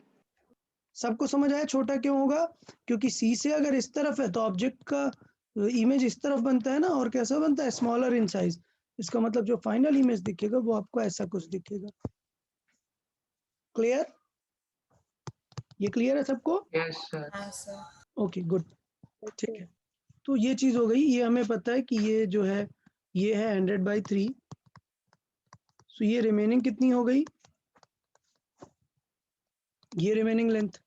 सबको समझ आया छोटा क्यों होगा? क्योंकि सी से अगर इस तरफ है तो ऑब्जेक्ट का इमेज इस तरफ बनता है ना, और कैसा बनता है? Smaller in size. इसका मतलब जो फाइनल इमेज दिखेगा वो आपको ऐसा कुछ दिखेगा। क्लियर? ये क्लियर है सबको? Yes sir. ओके गुड, ठीक है। तो ये चीज हो गई, ये हमें पता है कि ये जो है ये है 100/3। सो ये रिमेनिंग कितनी हो गई? ये रिमेनिंग लेंथ।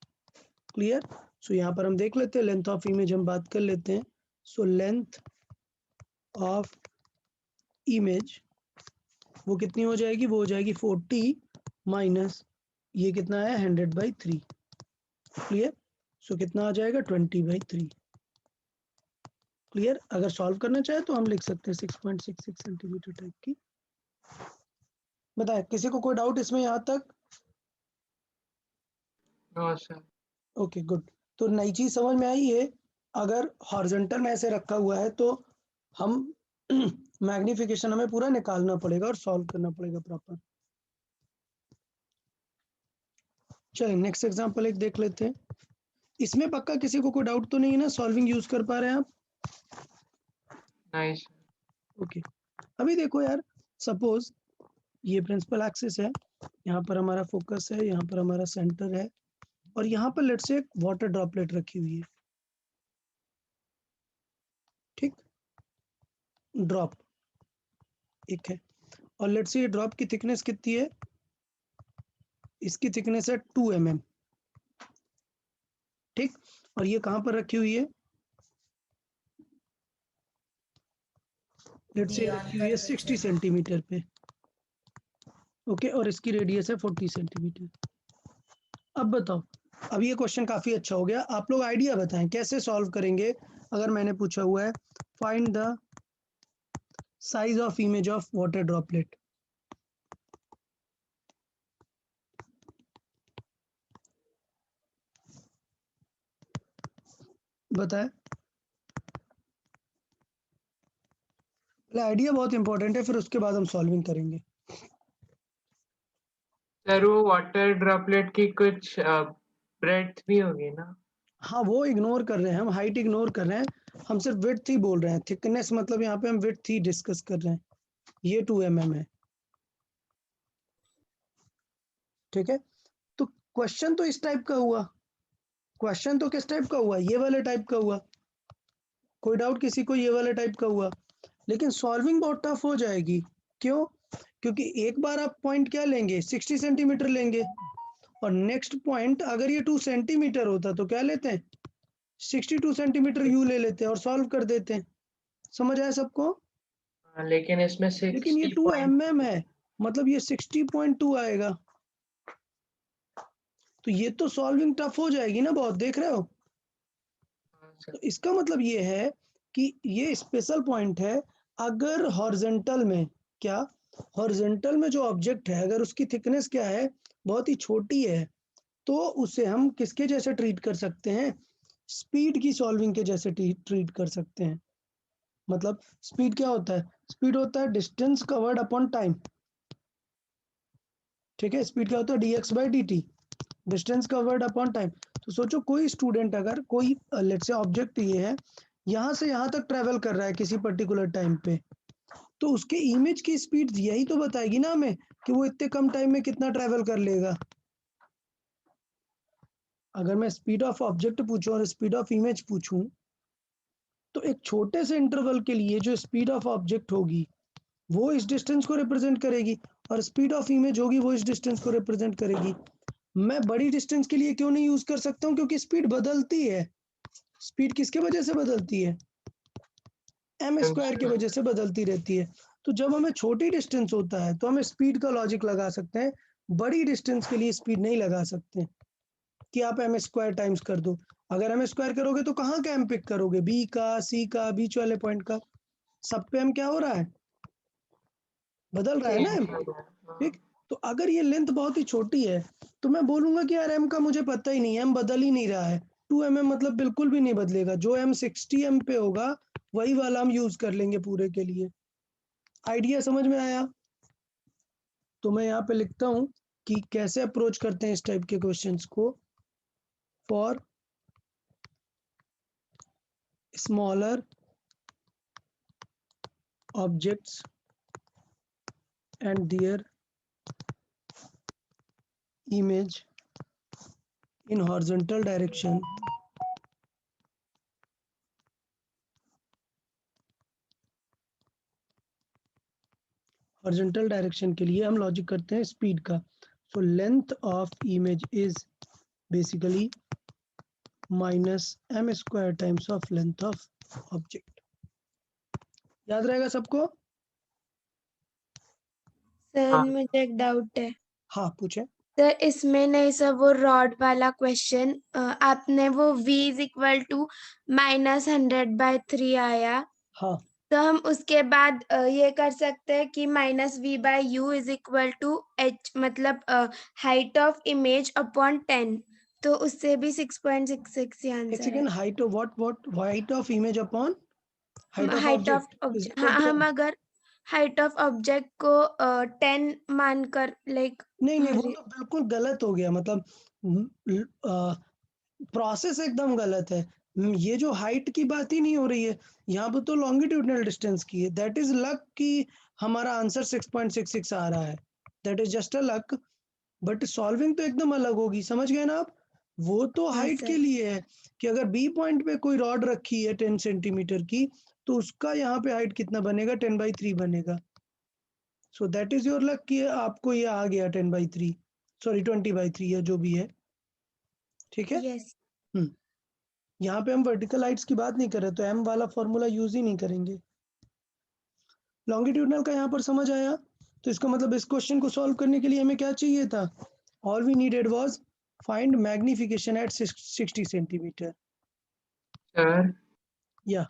क्लियर? सो यहाँ पर हम देख लेते हैं, लेंथ ऑफ इमेज हम बात कर लेते हैं। सो लेंथ ऑफ इमेज वो कितनी हो जाएगी? वो हो जाएगी 40 माइनस ये कितना है? 100/3। क्लियर? सो कितना आ जाएगा? 20/3। क्लियर? अगर सॉल्व करना चाहे तो हम लिख सकते हैं 6.66 सेंटीमीटर टाइप की। बताए किसी को कोई डाउट इसमें यहाँ तक? No sir. Okay good. तो नई चीज समझ में आई है, अगर हॉरिजॉन्टल में ऐसे रखा हुआ है तो हम मैग्निफिकेशन हमें पूरा निकालना पड़ेगा और सॉल्व करना पड़ेगा प्रॉपर। चलिए नेक्स्ट एग्जांपल एक देख लेते हैं। इसमें पक्का किसी को कोई डाउट तो नहीं है ना? सॉल्विंग यूज कर पा रहे हैं आप? नाइस। ओके अभी देखो यार, सपोज ये प्रिंसिपल एक्सिस है, यहाँ पर हमारा फोकस है, यहाँ पर हमारा सेंटर है, और यहाँ पर लेट्स से एक वाटर ड्रॉपलेट रखी हुई है। ठीक, ड्रॉप एक है, और लेट्स से ये ड्रॉप की थिकनेस कितनी है? इसकी थिकनेस है 2 mm। ठीक, और ये कहाँ पर रखी हुई है? लेट्स से रखी हुई है 60 सेंटीमीटर पे। ओके, और इसकी रेडियस है 40 सेंटीमीटर। अब बताओ, अब ये क्वेश्चन काफी अच्छा हो गया, आप लोग आइडिया बताएं कैसे सॉल्व करेंगे। अगर मैंने पूछा हुआ है find the size of image of water droplet, बताए। आइडिया बहुत इंपॉर्टेंट है, फिर उसके बाद हम सॉल्विंग करेंगे। सर वो वाटर ड्रॉपलेट की कुछ ब्रेड्थ भी होगी ना? हाँ वो इग्नोर कर रहे हैं हम, हाइट इग्नोर कर रहे हैं, हम सिर्फ विड्थ ही बोल रहे हैं। थिकनेस मतलब यहाँ पे हम विड्थ ही डिस्कस कर रहे हैं। ये 2 mm है। ठीक है, तो क्वेश्चन तो इस टाइप का हुआ, क्वेश्चन तो किस टाइप का हुआ? ये वाले टाइप का हुआ। कोई डाउट किसी को? ये वाले टाइप का हुआ, लेकिन सॉल्विंग बहुत टफ हो जाएगी। क्यों? क्योंकि एक बार आप पॉइंट क्या लेंगे? 60 सेंटीमीटर लेंगे, और नेक्स्ट पॉइंट अगर ये 2 सेंटीमीटर होता तो क्या लेते हैं? 62 सेंटीमीटर यू ले लेते हैं और सॉल्व कर देते हैं। समझ आया सबको? हाँ, लेकिन इसमें लेकिन ये 2 mm है, मतलब ये 60.2 आएगा, तो ये तो सॉल्विंग टफ हो जाएगी ना बहुत, देख रहे हो? तो इसका मतलब ये है कि ये स्पेशल पॉइंट है। अगर हॉरिजॉन्टल में, क्या हॉरिजॉन्टल में जो ऑब्जेक्ट है अगर उसकी थिकनेस क्या है? बहुत ही छोटी है, तो उसे हम किसके जैसे ट्रीट कर सकते हैं? स्पीड की सॉल्विंग के जैसे ट्रीट कर सकते हैं। मतलब स्पीड क्या होता है? स्पीड होता है डिस्टेंस कवर्ड अपॉन टाइम। ठीक है, स्पीड क्या होता है? dx/dt, distance covered upon time. तो सोचो कोई स्टूडेंट अगर कोई लेट्स से ऑब्जेक्ट ये है, यहाँ से यहाँ तक ट्रेवल कर रहा है किसी पर्टिकुलर टाइम पे, तो उसके इमेज की स्पीड यही तो बताएगी ना हमें कि वो इतने कम टाइम में कितना ट्रेवल कर लेगा। अगर मैं स्पीड ऑफ ऑब्जेक्ट पूछूं और स्पीड ऑफ इमेज पूछूं, तो एक छोटे से इंटरवल के लिए जो स्पीड ऑफ ऑब्जेक्ट होगी वो इस डिस्टेंस को रिप्रेजेंट करेगी, और स्पीड ऑफ इमेज होगी वो इस डिस्टेंस को रिप्रेजेंट करेगी। मैं बड़ी डिस्टेंस के लिए क्यों नहीं यूज कर सकता हूँ? क्योंकि स्पीड बदलती है। स्पीड किसके वजह से बदलती है? एम स्क्वायर की वजह से बदलती रहती है। तो जब हमें छोटी डिस्टेंस होता है तो हमें स्पीड का लॉजिक लगा सकते हैं, बड़ी डिस्टेंस के लिए स्पीड नहीं लगा सकते कि आप एम स्क्वायर टाइम्स कर दो। अगर एम स्क्वायर करोगे तो कहाँ का एम पिक करोगे, बी का, सी का, बीच वाले पॉइंट का, सब पे एम क्या हो रहा है, बदल रहा है ना एम। ठीक, तो अगर ये लेंथ बहुत ही छोटी है तो मैं बोलूंगा कि यार एम का मुझे पता ही नहीं, एम बदल ही नहीं रहा है, 2 mm मतलब बिल्कुल भी नहीं बदलेगा, जो एम 60 m पे होगा वही वाला हम यूज कर लेंगे पूरे के लिए। आइडिया समझ में आया? तो मैं यहाँ पे लिखता हूँ कि कैसे अप्रोच करते हैं इस टाइप के क्वेश्चंस को। For smaller objects and their image in horizontal direction horizontal direction के लिए हम लॉजिक करते हैं स्पीड का। So length of image is basically minus M square times of length of object. याद रहेगा सबको? सर हाँ। मुझे एक डाउट है हाँ पूछे। सर, इसमें नहीं सर, वो रॉड वाला क्वेश्चन आपने वो v इज इक्वल टू -100/3 आया, हाँ तो हम उसके बाद ये कर सकते हैं कि -v/u is equal to h, मतलब हाइट ऑफ इमेज अपॉन 10, तो उससे भी 6.66 ही एक आंसर है। Second, height of what height of image upon height of height of object is object, equal हाँ, टू हम अगर हाइट ऑफ ऑब्जेक्ट को 10 मानकर लाइक, नहीं नहीं, वो तो बिल्कुल गलत हो गया, मतलब प्रोसेस एकदम गलत है। ये जो हाइट की बात ही नहीं हो रही है, यहाँ पे तो लॉन्गिट्यूडनल डिस्टेंस की है। दैट इज लक कि हमारा आंसर 6.66 आ रहा है, that is just a luck, but solving तो एकदम अलग होगी, समझ गए ना आप? वो तो हाँ हाइट सर। के लिए है कि अगर बी पॉइंट पे कोई रॉड रखी है 10 सेंटीमीटर की, तो उसका यहाँ पे हाइट कितना बनेगा, 10/3 बनेगा। So that is your luck कि आपको ये आ गया 10/3, सॉरी 20/3 या जो भी है। ठीक है। यस। यहाँ पे हम वर्टिकल हाइट्स की बात नहीं कर रहे, तो एम वाला फॉर्मूला यूज ही नहीं करेंगे। लॉन्गिट्यूडनल का यहाँ पर समझ आया? तो इसका मतलब इस क्वेश्चन को सॉल्व करने के लिए हमें क्या चाहिए था? All we needed was find magnification at 60 centimetre. Sir या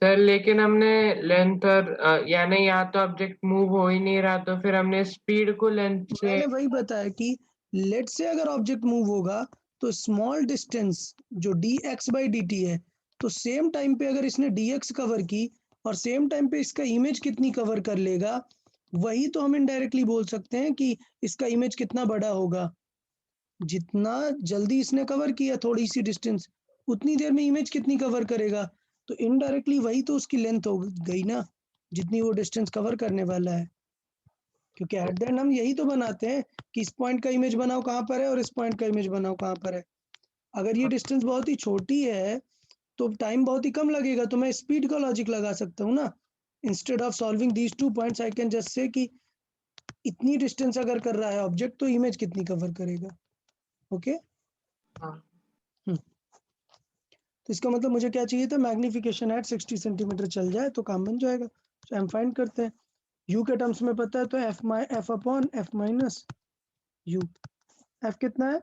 सर लेकिन हमने लेंथ और यानी यहाँ तो ऑब्जेक्ट मूव हो ही नहीं रहा, तो फिर हमने स्पीड को लेंथ से। मैंने वही बताया कि लेट से अगर ऑब्जेक्ट मूव होगा तो स्मॉल डिस्टेंस जो dx/dt है, तो सेम टाइम पे अगर इसने dx कवर की और सेम टाइम पे इसका इमेज कितनी कवर कर लेगा, वही तो हम इनडायरेक्टली बोल सकते हैं कि इसका इमेज कितना बड़ा होगा। जितना जल्दी इसने कवर किया थोड़ी सी डिस्टेंस, उतनी देर में इमेज कितनी कवर करेगा, तो इनडायरेक्टली वही तो उसकी लेंथ हो गई ना, जितनी वो डिस्टेंस कवर करने वाला है। क्योंकि एट द एंड हम यही तो बनाते हैं कि इस पॉइंट का इमेज बनाओ कहाँ पर है और इस पॉइंट का इमेज बनाओ कहाँ पर है। अगर ये डिस्टेंस बहुत ही छोटी है तो टाइम बहुत ही कम लगेगा, तो मैं स्पीड का लॉजिक लगा सकता हूँ ना। Instead of solving these 2 points I can just say कि इतनी डिस्टेंस अगर कर रहा है ऑब्जेक्ट तो इमेज कितनी कवर करेगा। ओके। हाँ। तो इसका मतलब मुझे क्या चाहिए था, मैग्निफिकेशन एट 60 सेंटीमीटर चल जाए तो काम बन जाएगा। तो हम फाइंड करते हैं, u के टर्म्स में पता है तो f upon f minus u। f कितना है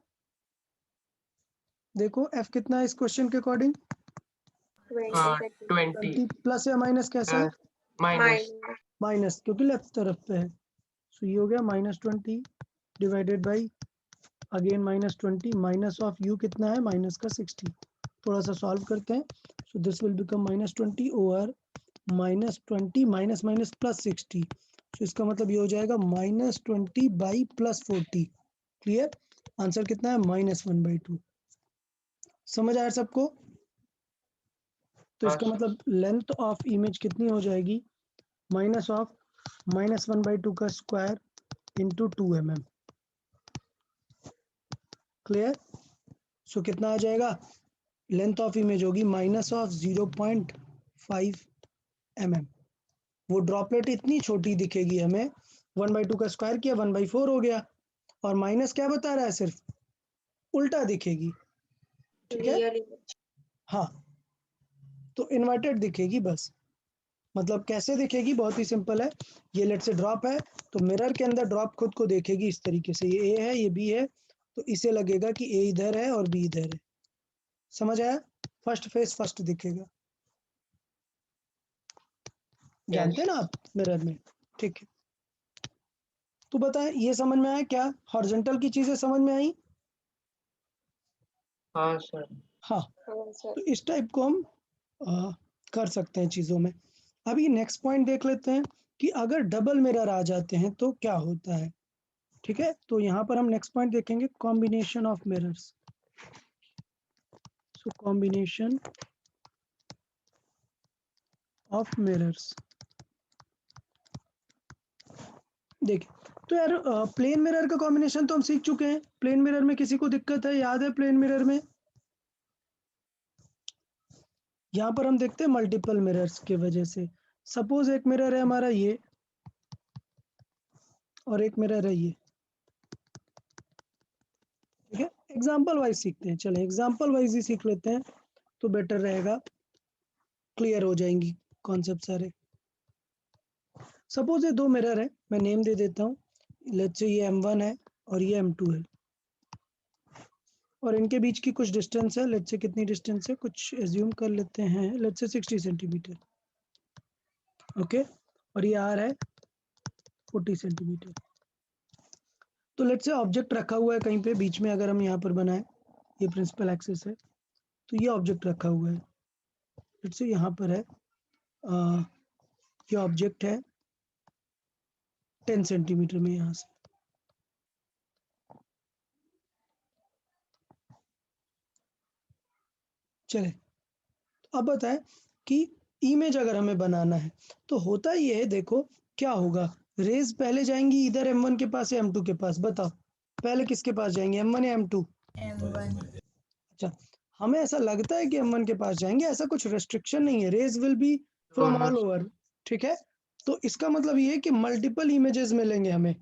देखो, f कितना है इस क्वेश्चन के अकॉर्डिंग? 20 प्लस या माइनस कैसा है? माइनस। माइनस, क्योंकि लेफ्ट तरफ पे है। सो ये हो गया -20 divided by again -20 minus of u कितना है, माइनस का 60। थोड़ा सा सॉल्व करते हैं। So this will become -20 over -20 minus minus plus 60। सो इसका मतलब ये हो जाएगा -20 बाई +40। क्लियर? आंसर कितना है, -1/2। समझ आया सबको? तो इसका मतलब लेंथ ऑफ इमेज कितनी हो जाएगी, माइनस ऑफ -1/2 का स्क्वायर इंटू 2 mm। क्लियर? सो कितना आ जाएगा, लेंथ ऑफ इमेज होगी माइनस ऑफ 0.5 mm। वो ड्रॉपलेट इतनी छोटी दिखेगी हमें, 1/2 का स्क्वायर किया 1/4 हो गया, और माइनस क्या बता रहा है, सिर्फ उल्टा दिखेगी। ठीक है? हाँ, तो इन्वर्टेड दिखेगी बस। मतलब कैसे दिखेगी, बहुत ही सिंपल है। ये लेट से ड्रॉप है तो मिरर के अंदर ड्रॉप खुद को देखेगी इस तरीके से, ये ए है ये बी है, तो इसे लगेगा कि ए इधर है और बी इधर है। समझ आया? फर्स्ट फेस फर्स्ट दिखेगा, जानते हैं ना आप मिरर में, ठीक है। तो बताएं ये समझ में आया क्या? हॉरिजॉन्टल की चीजें समझ में आई? हाँ सर। हाँ, तो इस टाइप को हम कर सकते हैं चीजों में। अभी नेक्स्ट पॉइंट देख लेते हैं कि अगर डबल मिरर आ जाते हैं तो क्या होता है। ठीक है, तो यहाँ पर हम नेक्स्ट पॉइंट देखेंगे, combination of mirrors. So combination of mirrors. देखिए, तो यार प्लेन मिरर का कॉम्बिनेशन तो हम सीख चुके हैं। प्लेन मिरर में किसी को दिक्कत है? याद है प्लेन मिरर में? यहाँ पर हम देखते हैं मल्टीपल मिरर्स की वजह से। सपोज एक मिरर है हमारा ये और एक मिरर है ये, ठीक है। एग्जाम्पल वाइज सीखते हैं, चले एग्जाम्पल वाइज ही सीख लेते हैं तो बेटर रहेगा, क्लियर हो जाएंगी कॉन्सेप्ट सारे। सपोज ये दो मिरर है, मैं नेम दे देता हूँ, लेट्स से ये M1 है और ये M2 है, और इनके बीच की कुछ डिस्टेंस है, लेट्स से कितनी डिस्टेंस है, कुछ एज्यूम कर लेते हैं, लेट्स से 60 सेंटीमीटर, ओके। और ये R है 40 सेंटीमीटर। तो लेट्स से ऑब्जेक्ट रखा हुआ है कहीं पे बीच में, अगर हम यहाँ पर बनाए, ये प्रिंसिपल एक्सिस है, तो ये ऑब्जेक्ट रखा हुआ है, लेट्स से यहाँ पर है, ये ऑब्जेक्ट है 10 सेंटीमीटर में यहाँ से। चले, अब बताएं कि इमेज अगर हमें बनाना है तो होता ये है, देखो क्या होगा, रेज पहले जाएंगी इधर M1 के पास या M2 के पास, बताओ पहले किसके पास जाएंगे, M1 या M2? M1। अच्छा, हमें ऐसा लगता है कि M1 के पास जाएंगे, ऐसा कुछ रेस्ट्रिक्शन नहीं है, rays will be from all over, ठीक है। तो इसका मतलब ये है कि मल्टीपल इमेजेस मिलेंगे हमें।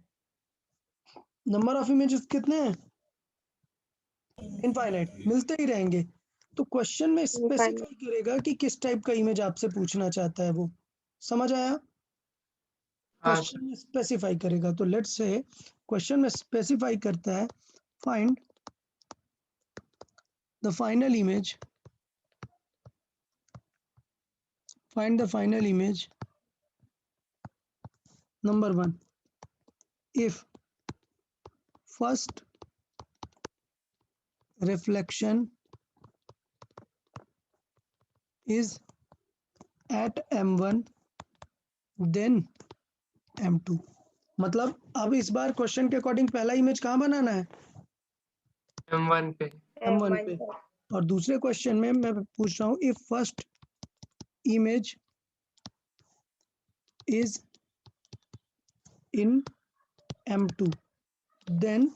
नंबर ऑफ इमेजेस कितने हैं? इनफाइनाइट, मिलते ही रहेंगे। तो क्वेश्चन में स्पेसिफाई करेगा कि किस टाइप का इमेज आपसे पूछना चाहता है वो। समझ आया? हाँ क्वेश्चन में स्पेसिफाई करेगा, तो लेट्स से क्वेश्चन में स्पेसिफाई करता है, find the final image, find the final image number 1 if first reflection is at M1 then M2। मतलब अब इस बार क्वेश्चन के अकॉर्डिंग पहला इमेज कहाँ बनाना है? M1 पे। M1 पे। और दूसरे क्वेश्चन में मैं पूछ रहा हूँ, if first image is in M2 then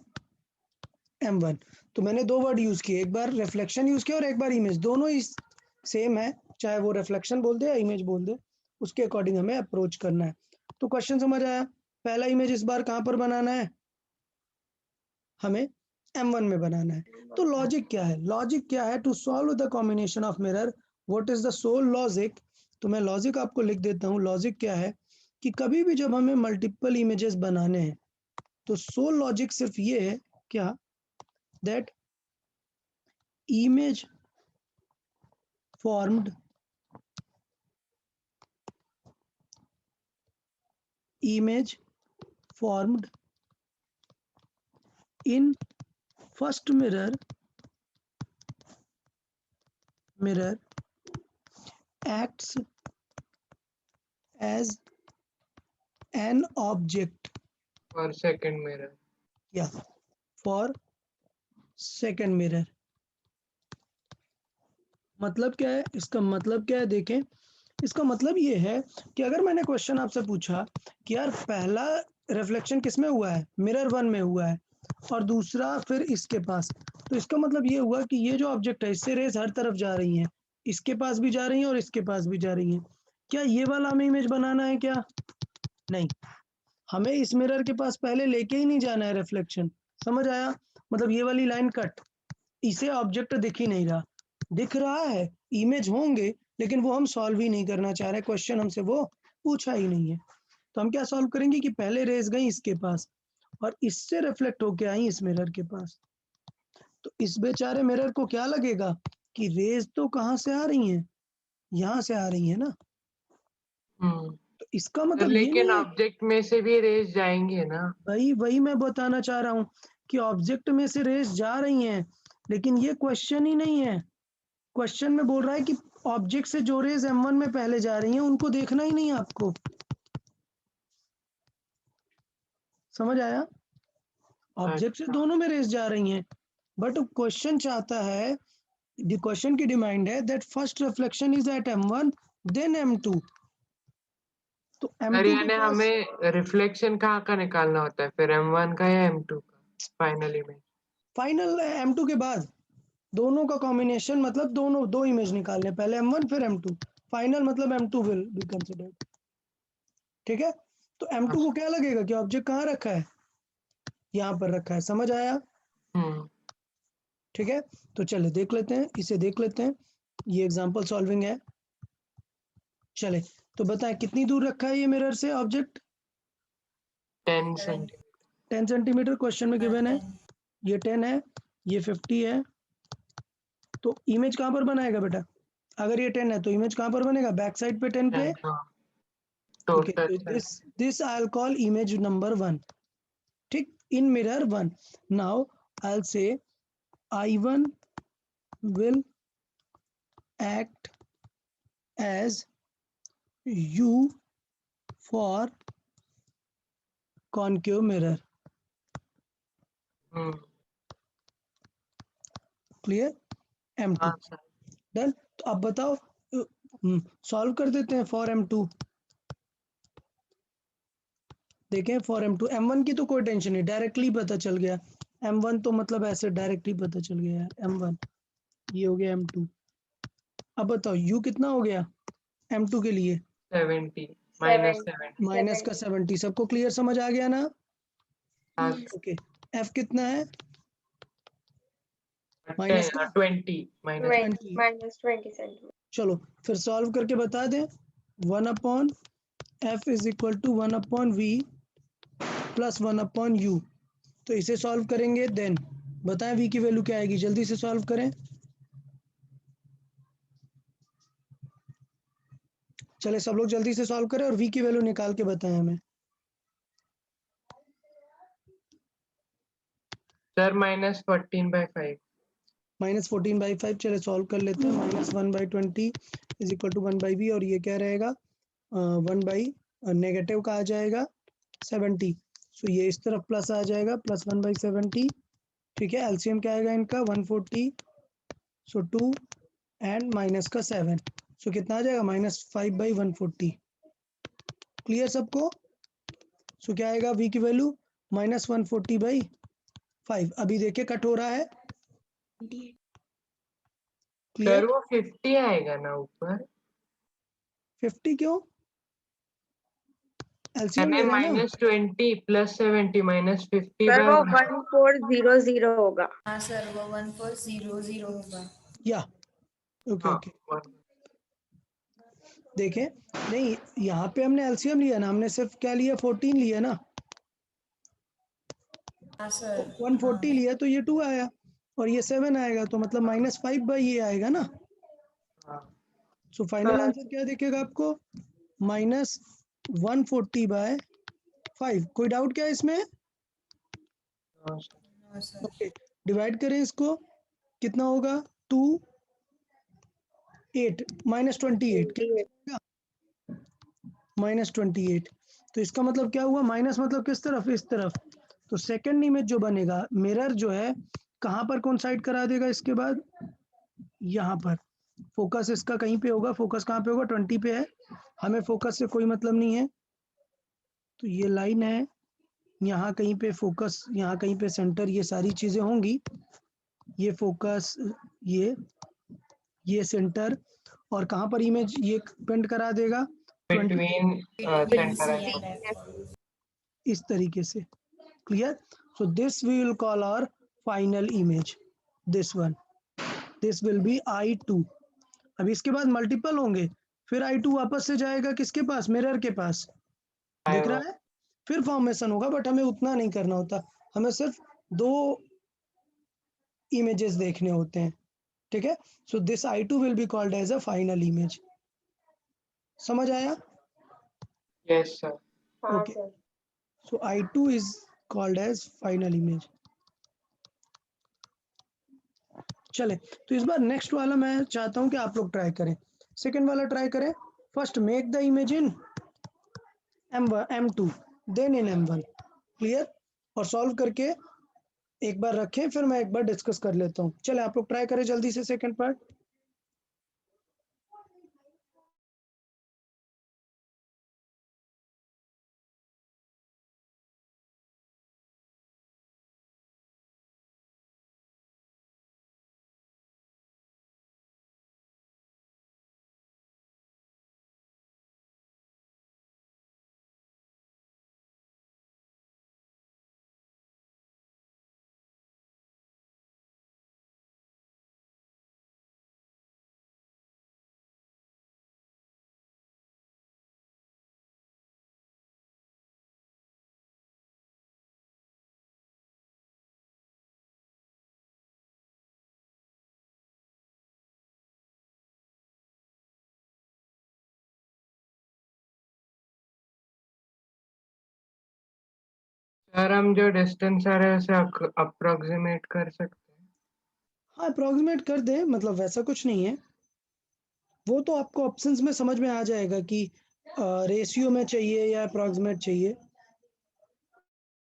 M1। तो मैंने दो वर्ड यूज किए, एक बार रिफ्लेक्शन यूज किया और एक बार इमेज, दोनों ही सेम है, चाहे वो रिफ्लेक्शन बोल दे या इमेज बोल दे, उसके अकॉर्डिंग हमें अप्रोच करना है। तो क्वेश्चन समझ आया? पहला इमेज इस बार कहाँ पर बनाना है? हमें M1 में बनाना है। तो लॉजिक क्या है? लॉजिक क्या है? To solve the combination of mirror, what is the sole logic? तो मैं लॉजिक आपको लिख देता हूँ। लॉजिक क्या है कि कभी भी जब हमें मल्टीपल इमेजेस बनाने हैं तो सोल लॉजिक सिर्फ ये है, क्या? That image formed in first mirror acts as an object और सेकंड मिरर। या for second mirror। मतलब क्या है इसका? मतलब क्या है देखें, इसका मतलब ये है कि अगर मैंने क्वेश्चन आपसे पूछा कि यार पहला रिफ्लेक्शन किस में हुआ है, मिरर 1 में हुआ है, और दूसरा फिर इसके पास, तो इसका मतलब ये हुआ कि ये जो ऑब्जेक्ट है इससे रेज हर तरफ जा रही हैं, इसके पास भी जा रही हैं और इसके पास भी जा रही हैं। क्या ये वाला हमें इमेज बनाना है क्या? नहीं, हमें इस मिरर के पास पहले लेके ही नहीं जाना है रिफ्लेक्शन। समझ आया? मतलब ये वाली लाइन कट, इसे ऑब्जेक्ट दिख ही नहीं रहा, दिख रहा है इमेज होंगे लेकिन वो हम सॉल्व ही नहीं करना चाह रहे, क्वेश्चन हमसे वो पूछा ही नहीं है। तो हम क्या सॉल्व करेंगे कि पहले रेज गई इसके पास और इससे रिफ्लेक्ट होके आई इस मिरर के पास। तो इस बेचारे मिरर को क्या लगेगा कि रेज तो कहाँ से आ रही हैं, यहाँ से आ रही है ना। तो इसका सर मतलब ये लेकिन नहीं है, ऑब्जेक्ट में से भी रेज जाएंगे ना। वही मैं बताना चाह रहा हूँ कि ऑब्जेक्ट में से रेज जा रही हैं, लेकिन ये क्वेश्चन ही नहीं है। क्वेश्चन में बोल रहा है कि ऑब्जेक्ट से जो रेज m1 में पहले जा रही हैं उनको देखना ही नहीं है आपको। समझ आया? ऑब्जेक्ट से अच्छा। दोनों में रेज जा रही हैं, बट क्वेश्चन चाहता है, क्वेश्चन की डिमांड है that first reflection is at m1 then m2। तो सर m2 के यानी पास हमें रिफ्लेक्शन कहाँ का निकालना होता है फिर, M1 का या M2 का फाइनली में? फाइनल m2 के बाद दोनों का कॉम्बिनेशन, मतलब दोनों दो इमेज निकालने, पहले m1 फिर m2, फाइनल मतलब m2 विल बी कंसिडर्ड। ठीक है? तो m2 को क्या लगेगा कि ऑब्जेक्ट कहाँ रखा है, यहाँ पर रखा है। समझ आया? ठीक है, तो चले देख लेते हैं, इसे देख लेते हैं। ये एग्जांपल सॉल्विंग है। चले तो बताएं कितनी दूर रखा है ये मिरर से ऑब्जेक्ट? 10 सेंटीमीटर। 10 सेंटीमीटर क्वेश्चन में गिवन है। ये 10 है, ये 50 है। तो इमेज कहाँ पर बनाएगा बेटा? अगर ये 10 है तो इमेज कहाँ पर बनेगा? बैक साइड पे 10 पे। ओके, तो this I will call image number 1। ठीक, इन mirror 1। Now I will say I1 will act as U for concave mirror. Clear? M2 done. तो अब बताओ, सॉल्व कर देते हैं फॉर M2। देखें फॉर M2, M1 की तो कोई टेंशन नहीं, डायरेक्टली पता चल गया। M1 तो मतलब ऐसे डायरेक्टली पता चल गया है। M1 ये हो गया M2। अब बताओ U कितना हो गया M2 के लिए? 70 -70। माइनस का 70। सबको क्लियर समझ आ गया ना? ओके, F कितना है? माइनस का 20 -20 सेंटीमीटर। चलो फिर सॉल्व करके बता दें। 1/f is equal to 1/v plus 1/u। तो इसे सॉल्व करेंगे, देन बताएं v की वैल्यू क्या आएगी, जल्दी से सॉल्व करें। चले सब लोग जल्दी से सॉल्व करें और v की वैल्यू निकाल के बताएं हमें। सर -14/5। -14/5। चले सॉल्व कर लेते हैं। -1/20 इज इक्वल टू 1/v, और ये क्या रहेगा 1/ नेगेटिव का आ जाएगा 70। सो ये इस तरफ प्लस आ जाएगा, प्लस 1/70। ठीक है, एलसीएम क्या आएगा इनका 140। सो 2 एंड माइनस का 7। सो कितना आ जाएगा -5/140। क्लियर सबको? सो क्या आएगा v की वैल्यू -140/5। अभी देखिए कट हो रहा है। Sir clear? वो 50 आएगा ना ऊपर? 50 क्यों? एलसीएम ले यानी रहे हैं ना। -20 + 70 -50 सर वो बाय 1400 होगा। हाँ सर वो 1400 होगा। या ओके ओके, देखें नहीं यहाँ पे हमने एलसीएम लिया ना, हमने सिर्फ क्या लिया 14 लिया ना। हाँ तो सर 140 लिया तो ये 2 आया और ये 7 आएगा, तो मतलब -5 ये आएगा ना। सो फाइनल आंसर क्या दिखेगा आपको? -140/5। कोई डाउट क्या है इसमें? ओके, डिवाइड करें इसको, कितना होगा 2 8 -28 -28। तो इसका मतलब क्या हुआ, माइनस मतलब किस तरफ? इस तरफ। तो सेकंड इमेज जो बनेगा, मिरर जो है कहाँ पर कोइंसाइड करा देगा इसके बाद? यहाँ पर। फोकस इसका कहीं पे होगा, फोकस कहाँ पे होगा 20 पे है, हमें फोकस से कोई मतलब नहीं है। तो ये लाइन है, यहाँ कहीं पे फोकस, यहाँ कहीं पे सेंटर, ये सारी चीजें होंगी। ये फोकस, ये सेंटर, और कहाँ पर इमेज ये पेंट करा देगा 20 बिटवीन सेंटर एंड इस तरीके से। क्लियर? So this we will call our final image, this one, this will be I2। अभी इसके बाद मल्टीपल होंगे, फिर I2 वापस से जाएगा किसके पास, मिरर के पास, दिख रहा है, फिर फॉर्मेशन होगा। बट हमें उतना नहीं करना होता, हमें सिर्फ 2 इमेजेस देखने होते हैं, ठीक है। So this I2 will be called as a final image. समझ आया? Yes sir. हाँ Okay. Sir. So I2 is called as final image. चले, तो इस बार नेक्स्ट वाला मैं चाहता हूं कि आप लोग ट्राई करें, सेकंड वाला ट्राई करें। First make the image in M2 then in M1, clear? और सॉल्व करके एक बार रखें, फिर मैं एक बार डिस्कस कर लेता हूं। चले आप लोग ट्राई करें जल्दी से सेकंड पार्ट। सर हम जो डिस्टेंस आ रहा है उसे अप्रोक्सीमेट कर सकते हैं? हाँ अप्रोक्सीमेट कर दें, मतलब वैसा कुछ नहीं है, वो तो आपको ऑप्शंस में समझ में आ जाएगा कि रेशियो में चाहिए या अप्रोक्सीमेट चाहिए।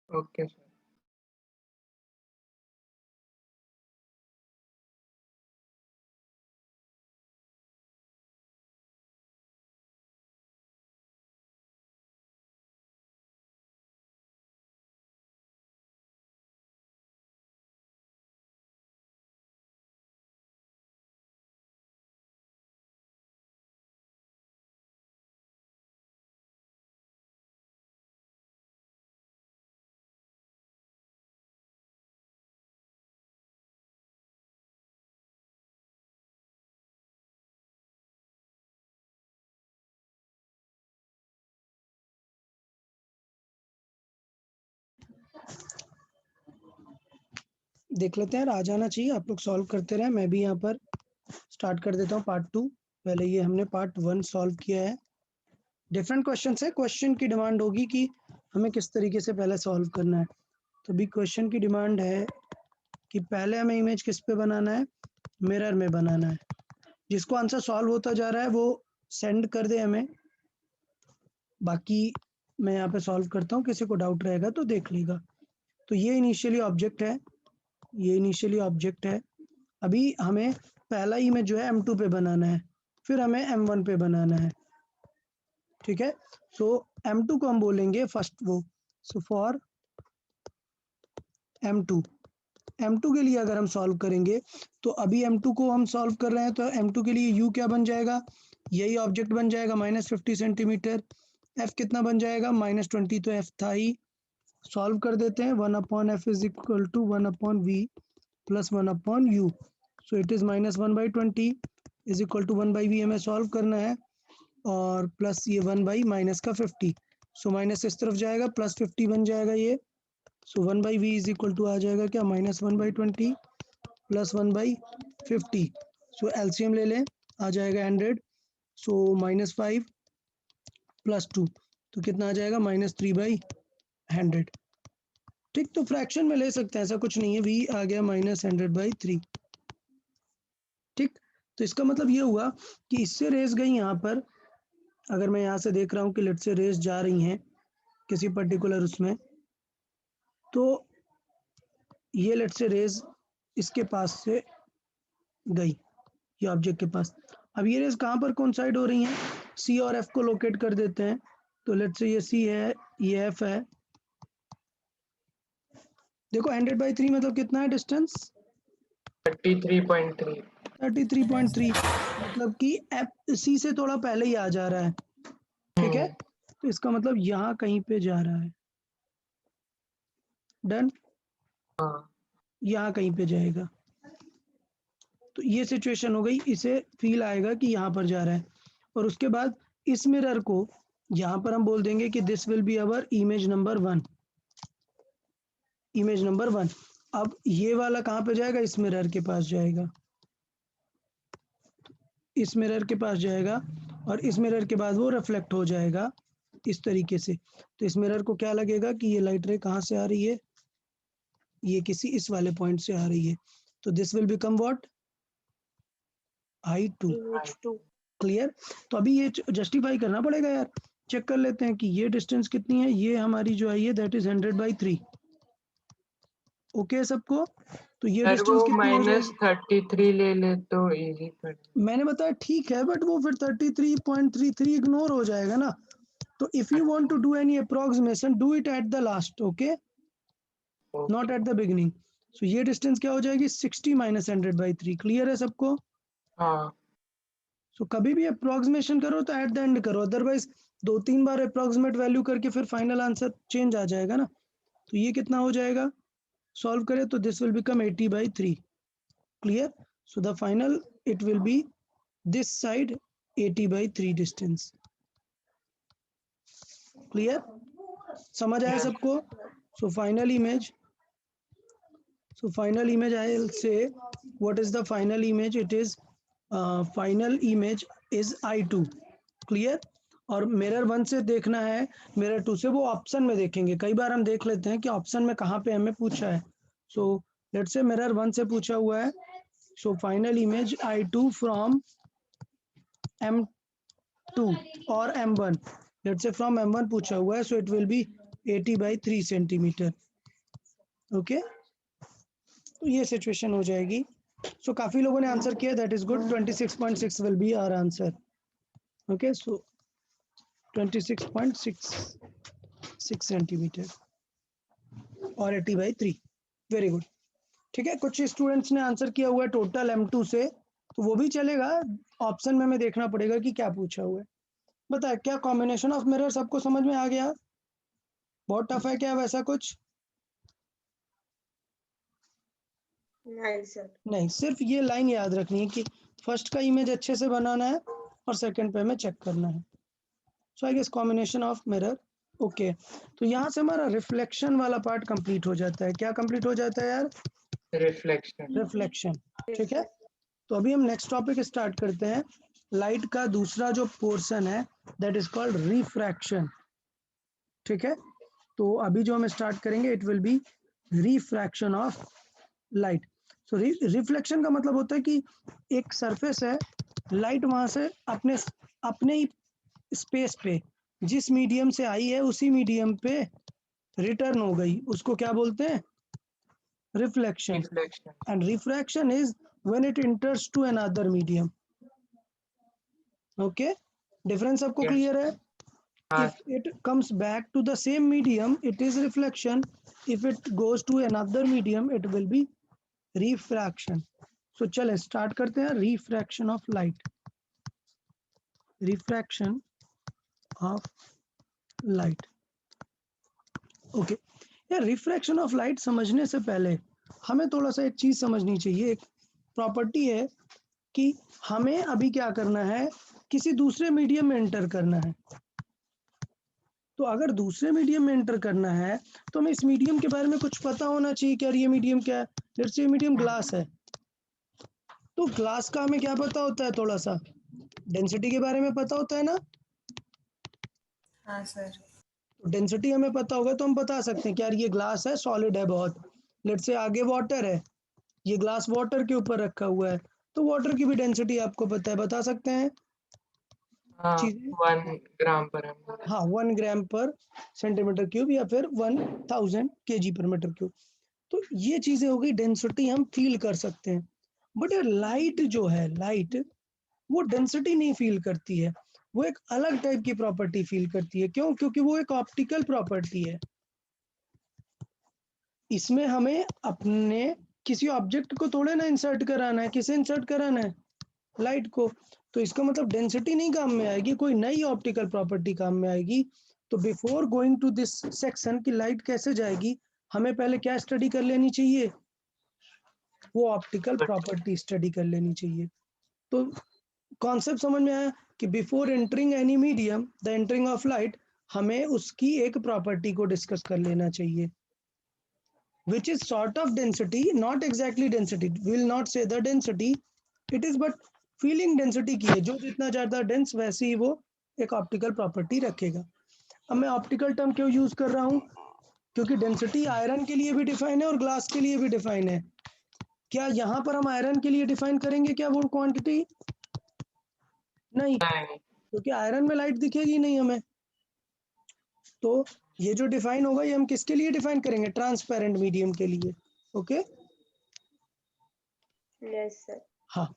Okay sir. देख लेते हैं, आ जाना चाहिए। आप लोग सॉल्व करते रहे, मैं भी यहाँ पर स्टार्ट कर देता हूँ पार्ट 2। पहले ये हमने पार्ट 1 सॉल्व किया है, डिफरेंट क्वेश्चन है। क्वेश्चन की डिमांड होगी कि हमें किस तरीके से पहले सॉल्व करना है। तो भी क्वेश्चन की डिमांड है कि पहले हमें इमेज किस पे बनाना है, मिरर में बनाना है। जिसको आंसर सॉल्व होता जा रहा है वो सेंड कर दे हमें, बाकी मैं यहाँ पे सॉल्व करता हूँ, किसी को डाउट रहेगा तो देख लेगा। तो ये इनिशियली ऑब्जेक्ट है, ये इनिशियली ऑब्जेक्ट है। अभी हमें पहला इमेज जो है M2 पे बनाना है, फिर हमें M1 पे बनाना है, ठीक है। सो M2 को हम बोलेंगे फर्स्ट वो, सो फॉर M2 के लिए अगर हम सॉल्व करेंगे तो अभी M2 को हम सॉल्व कर रहे हैं, तो M2 के लिए U क्या बन जाएगा, यही ऑब्जेक्ट बन जाएगा -50 सेंटीमीटर। F कितना बन जाएगा, -20, तो F था ही। सॉल्व कर देते हैं, 1/f is equal to 1/v plus 1/u। So it is -1/20 is equal to 1/v हमें सॉल्व करना है, और प्लस ये 1/- का 50। सो माइनस इस तरफ जाएगा, +50 बन जाएगा ये। सो 1/v इज इक्वल टू आ जाएगा क्या, -1/20 प्लस 1/50। सो एलसीएम ले लें, आ जाएगा 100। सो -5 + 2 तो कितना आ जाएगा, -3/100। ठीक, तो फ्रैक्शन में ले सकते हैं, ऐसा कुछ नहीं है। v आ गया -100/3। ठीक, तो इसका मतलब ये हुआ कि इससे रेस गई यहाँ पर, अगर मैं यहाँ से देख रहा हूँ कि लेट से रेस जा रही हैं किसी पर्टिकुलर उसमें, तो ये लेट से रेस इसके पास से गई, ये ऑब्जेक्ट के पास। अब ये रेस कहाँ पर कोइंसाइड हो रही हैं, C और F को लोकेट कर देते हैं। तो लेट से ये C है, ये F है। देखो 100/3 मतलब कितना है डिस्टेंस, 33.3। 33.3, मतलब कि F C से थोड़ा पहले ही आ जा रहा है, ठीक है। तो इसका मतलब यहाँ कहीं पे जा रहा है, डन, हाँ यहाँ कहीं पे जाएगा। तो ये सिचुएशन हो गई, इसे फील आएगा कि यहाँ पर जा रहा है। और उसके बाद इस मिरर को यहाँ पर हम बोल देंगे कि this will be our image number 1, image number 1। अब ये वाला कहाँ पे जाएगा, इस मिरर के पास जाएगा, इस मिरर के पास जाएगा, और इस मिरर के बाद वो रिफ्लेक्ट हो जाएगा इस तरीके से। तो इस मिरर को क्या लगेगा कि ये लाइट रे कहाँ से आ रही है, ये किसी इस वाले पॉइंट से आ रही है। तो this will become what, I2। Image 2। Clear. तो अभी ये जस्टिफाई करना पड़ेगा यार, चेक कर लेते हैं कि ये डिस्टेंस कितनी है। ये हमारी जो आई है दैट इज 100/3। ओके सबको। तो ये सर डिस्टेंस वो कितनी हो जाएगी, -33 ले ले तो इजी पड़। मैंने बताया ठीक है, बट वो फिर 33.33 इग्नोर हो जाएगा ना। तो if you want to do any approximation, do it at the last, okay, not at the beginning. So ये डिस्टेंस क्या हो जाएगी, 60 - 100/3। क्लियर है सबको। हाँ सो कभी भी अप्रोक्सीमेशन करो तो एट द एंड करो, अदरवाइज 2-3 बार अप्रोक्सीमेट वैल्यू करके फिर फाइनल आंसर चेंज आ जाएगा ना। तो ये कितना हो जाएगा, सॉल्व करें तो this will become 80/3। Clear. So the final it will be this side 80/3 distance. Clear, समझ आया सबको। So final image, so final image I'll say what is the final image, it is final image is I2। clear। और mirror 1 से देखना है, mirror 2 से, वो option में देखेंगे। कई बार हम देख लेते हैं कि ऑप्शन में कहाँ पे हमें पूछा है। सो लेट्स से मिरर 1 से पूछा हुआ है, so final image I2 from M2 और M1, let's say from M1 पूछा हुआ है, so it will be 80/3 centimetre. Okay, तो ये सिचुएशन हो जाएगी। सो काफी लोगों ने आंसर किया, that is good. 26.6 will be our answer. Okay, so 26.66 centimetre और 80/3। Very good. ठीक है, कुछ स्टूडेंट्स ने आंसर किया हुआ है टोटल M2 से, तो वो भी चलेगा। ऑप्शन में हमें देखना पड़ेगा कि क्या पूछा हुआ है। बताए क्या कॉम्बिनेशन ऑफ मिरर सबको समझ में आ गया, बहुत टफ है क्या वैसा कुछ? नहीं सर। नहीं, सिर्फ ये लाइन याद रखनी है कि फर्स्ट का इमेज अच्छे से बनाना है और सेकंड पे हमें चेक करना है। So I guess combination of mirror. Okay, तो यहाँ से हमारा रिफ्लेक्शन वाला पार्ट कंप्लीट हो जाता है। क्या कंप्लीट हो जाता है यार? रिफ्लेक्शन। रिफ्लेक्शन। ठीक है, तो अभी हम नेक्स्ट टॉपिक स्टार्ट करते हैं। लाइट का दूसरा जो पोर्शन है दैट इज कॉल्ड रिफ्रैक्शन। ठीक है, तो अभी जो हम स्टार्ट करेंगे it will be refraction of light. So reflection का मतलब होता है कि एक सरफेस है, लाइट वहां से अपने ही स्पेस पे जिस मीडियम से आई है उसी मीडियम पे रिटर्न हो गई, उसको क्या बोलते हैं? Reflection. Reflection. And refraction is when it enters to another medium. Okay, difference सबको Yes. क्लियर है? हाँ If it comes back to the same medium, it is reflection. If it goes to another medium, it will be refraction. So चलें start करते हैं। Refraction of light, refraction of light. Okay यार, refraction of light समझने से पहले हमें थोड़ा सा एक चीज समझनी चाहिए। एक प्रॉपर्टी है कि हमें अभी क्या करना है, किसी दूसरे मीडियम में एंटर करना है। तो अगर दूसरे मीडियम में एंटर करना है तो हमें इस मीडियम के बारे में कुछ पता होना चाहिए कि यार ये मीडियम क्या है। लेट्स से ये मीडियम ग्लास है, तो ग्लास का हमें क्या पता होता है, थोड़ा सा डेंसिटी के बारे में पता होता है ना। हाँ सर। डेंसिटी हमें पता होगा तो हम बता सकते हैं कि यार ये ग्लास है, सॉलिड है बहुत। लेट्स से आगे वाटर है, ये ग्लास वाटर के ऊपर रखा हुआ है, तो वाटर की भी डेंसिटी आपको पता है, बता सकते हैं हाँ, चीजें। 1 ग्राम पर ml। हाँ, 1 ग्राम पर सेंटीमीटर क्यूब या फिर 1000 kg पर मीटर क्यूब। तो ये चीजें हो गई, डेंसिटी हम फील कर सकते हैं। बट यार लाइट जो है, लाइट वो डेंसिटी नहीं फील करती है, वो एक अलग टाइप की प्रॉपर्टी फील करती है। क्यों? क्योंकि वो एक ऑप्टिकल प्रॉपर्टी है। इसमें हमें अपने किसी ऑब्जेक्ट को थोड़े ना इंसर्ट कराना है, किसे इंसर्ट कराना है? लाइट को। तो इसका मतलब डेंसिटी नहीं काम में आएगी, कोई नई ऑप्टिकल प्रॉपर्टी काम में आएगी। तो before going to this section की लाइट कैसे जाएगी, हमें पहले क्या स्टडी कर लेनी चाहिए? वो ऑप्टिकल प्रॉपर्टी स्टडी कर लेनी चाहिए। तो कॉन्सेप्ट समझ में आया कि before entering any medium the entering of light, हमें उसकी एक प्रॉपर्टी को डिस्कस कर लेना चाहिए, which is sort of density, not exactly density, will not say the density, it is but feeling density की है, जो जितना ज्यादा डेंस वैसे ही वो एक ऑप्टिकल प्रॉपर्टी रखेगा। अब मैं ऑप्टिकल टर्म क्यों यूज कर रहा हूँ, क्योंकि डेंसिटी आयरन के लिए भी डिफाइन है और ग्लास के लिए भी डिफाइन है। क्या यहाँ पर हम आयरन के लिए डिफाइन करेंगे क्या वो क्वांटिटी? नहीं, नहीं, क्योंकि आयरन में लाइट दिखेगी नहीं हमें। तो ये जो डिफाइन होगा ये हम किसके लिए डिफाइन करेंगे? ट्रांसपेरेंट मीडियम के लिए। Okay yes sir. हाँ,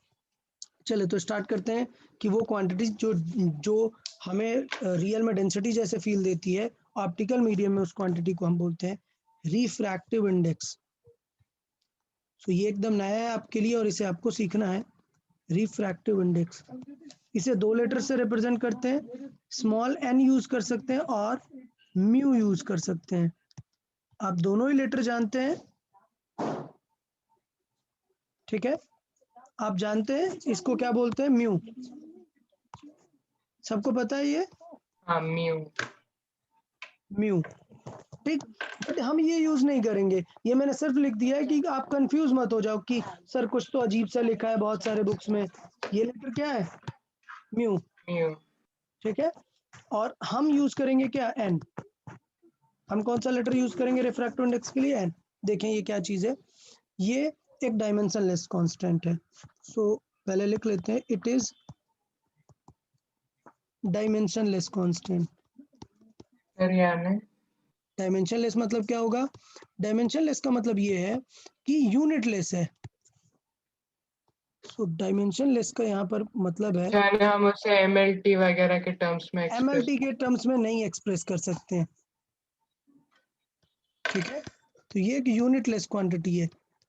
चले तो स्टार्ट करते हैं कि वो क्वांटिटी जो हमें रियल में डेंसिटी जैसे फील देती है, ऑप्टिकल मीडियम में उस क्वांटिटी को हम बोलते हैं रिफ्रैक्टिव इंडेक्स। सो ये एकदम नया है आपके लिए और इसे आपको सीखना है। रिफ्रैक्टिव इंडेक्स, इसे दो लेटर से रिप्रेजेंट करते हैं, स्मॉल एन यूज कर सकते हैं और म्यू यूज कर सकते हैं। आप दोनों ही लेटर जानते हैं, ठीक है? आप जानते हैं इसको क्या बोलते हैं? म्यू। सबको पता है ये हाँ म्यू। म्यू, ठीक। बट हम ये यूज नहीं करेंगे, ये मैंने सिर्फ लिख दिया है कि आप कंफ्यूज मत हो जाओ कि सर कुछ तो अजीब सा लिखा है बहुत सारे बुक्स में। ये लेटर क्या है? Mu, mu. ठीक है। और हम यूज करेंगे क्या? एन। हम कौन सा लेटर यूज करेंगे रिफ्रैक्टिव इंडेक्स के लिए? एन। देखें ये क्या चीज है, ये एक डायमेंशनलेस कांस्टेंट है। सो पहले लिख लेते हैं, इट इज डायमेंशनलेस कांस्टेंट। फिर यानी डायमेंशनलेस मतलब क्या होगा? डायमेंशनलेस का मतलब ये है कि यूनिटलेस है। सो डायमेंशनलेस का यहाँ पर मतलब है यानी हम उसे MLT वगैरह के टर्म्स में एक्सप्रेस एमएलटी के टर्म्स में नहीं एक्सप्रेस कर सकते हैं, ठीक है। तो ये एक यूनिटलेस क्वांटिटी है।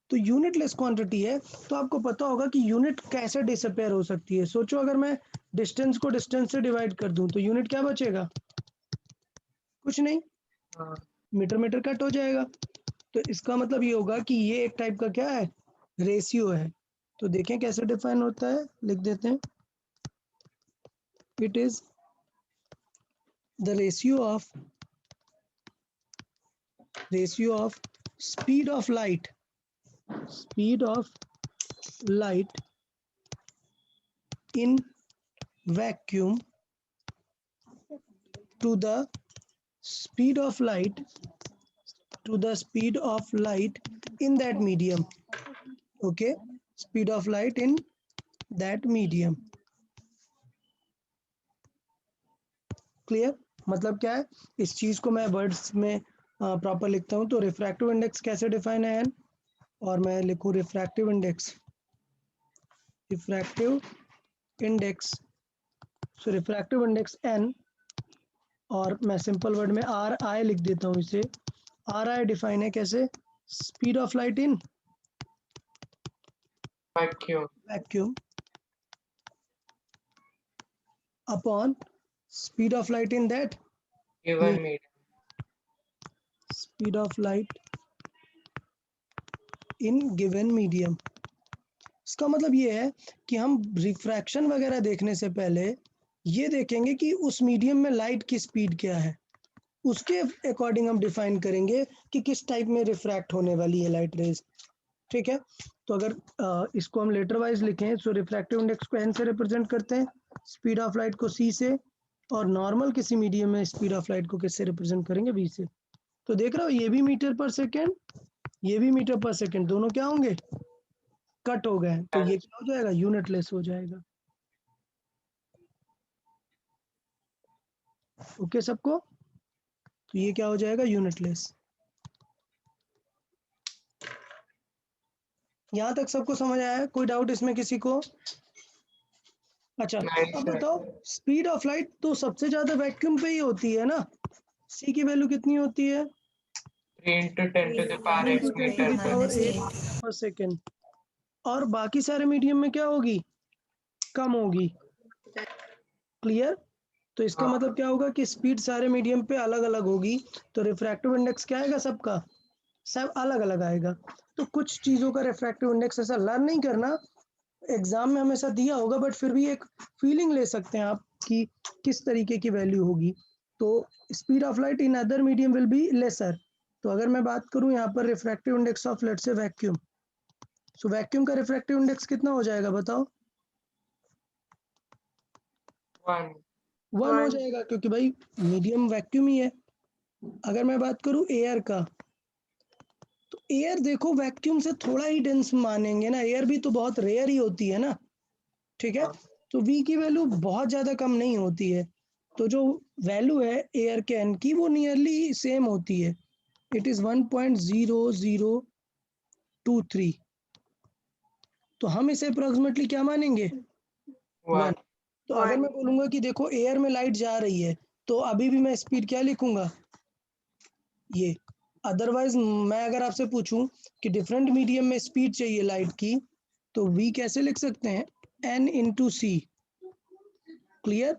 तो यूनिटलेस क्वांटिटी है तो आपको पता होगा कि यूनिट कैसे डिसअपेयर हो सकती है। सोचो अगर मैं डिस्टेंस को डिस्टेंस से डिवाइड कर दूं तो यूनिट क्या बचेगा? कुछ नहीं, हाँ। मीटर मीटर कट हो जाएगा। तो इसका मतलब ये होगा कि ये एक टाइप का क्या है? रेशियो है। तो देखें कैसे डिफाइन होता है, लिख देते हैं, it is the ratio of speed of light in vacuum to the speed of light in that medium. Okay, speed of light in that medium. Clear? मतलब क्या है, इस चीज को मैं वर्ड्स में प्रॉपर लिखता हूं तो रिफ्रैक्टिव इंडेक्स कैसे डिफाइन है? एन। और मैं लिखूं रिफ्रैक्टिव इंडेक्स, सो रिफ्रैक्टिव इंडेक्स एन, और मैं सिंपल वर्ड में आर आई लिख देता हूं इसे। आर आई डिफाइन है कैसे? Speed of light in vacuum upon speed of light in that given medium. Speed of light in given medium. इसका मतलब ये है कि हम रिफ्रैक्शन वगैरह देखने से पहले ये देखेंगे कि उस मीडियम में लाइट की स्पीड क्या है, उसके अकॉर्डिंग हम डिफाइन करेंगे कि किस टाइप में रिफ्रैक्ट होने वाली है लाइट रेज, ठीक है। तो अगर इसको हम लेटर वाइज लिखें तो रिफ्रैक्टिव इंडेक्स को एन से रिप्रेजेंट करते हैं, स्पीड ऑफ लाइट को सी से, और नॉर्मल किसी मीडियम में स्पीड ऑफ लाइट को किससे रिप्रेजेंट करेंगे? वी से। तो देख रहे हो ये भी मीटर पर सेकेंड, ये भी मीटर पर सेकेंड, दोनों क्या होंगे? कट हो गए। तो ये क्या हो जाएगा? यूनिटलेस हो जाएगा। ओके सबको? तो ये क्या हो जाएगा? यूनिटलेस। यहां तक सबको समझ आया? कोई डाउट इसमें किसी को? अच्छा नहीं अब सर। बताओ, स्पीड ऑफ लाइट तो सबसे ज्यादा वैक्यूम पे ही होती है ना? सी की वैल्यू कितनी होती है? 3 × 10⁸ मीटर पर सेकेंड। और बाकी सारे मीडियम में क्या होगी? कम होगी। क्लियर? तो इसका हाँ। मतलब क्या होगा कि स्पीड सारे मीडियम पे अलग अलग होगी। तो रिफ्रैक्टिव इंडेक्स क्या आएगा सबका? सब अलग अलग आएगा। तो कुछ चीज़ों का रिफ्रैक्टिव इंडेक्स ऐसा लर्न नहीं करना, एग्जाम में हमेशा दिया होगा, बट फिर भी एक फीलिंग ले सकते हैं आप कि किस तरीके की वैल्यू होगी। तो speed of light in other medium will be lesser. तो अगर मैं बात करूं यहाँ पर refractive index of let's say vacuum, so vacuum का रिफ्रैक्टिव इंडेक्स कितना हो जाएगा बताओ? 1. 1 हो One. जाएगा, क्योंकि भाई मीडियम वैक्यूम ही है। अगर मैं बात करूं एयर का, तो एयर देखो वैक्यूम से थोड़ा ही डेंस मानेंगे ना, एयर भी तो बहुत रेयर ही होती है ना, ठीक है। तो V की वैल्यू बहुत ज़्यादा कम नहीं होती है, तो जो वैल्यू है एयर के N की वो नियरली सेम होती है, इट इज़ 1.0023। तो हम इसे अप्रोक्सीमेटली क्या मानेंगे? 1। तो अगर मैं बोलूँगा कि देखो एयर में लाइट जा रही है, तो अभी भी मैं स्पीड क्या लिखूंगा? ये। अदरवाइज मैं अगर आपसे पूछूं कि डिफरेंट मीडियम में स्पीड चाहिए लाइट की, तो V कैसे लिख सकते हैं? N into C. Clear?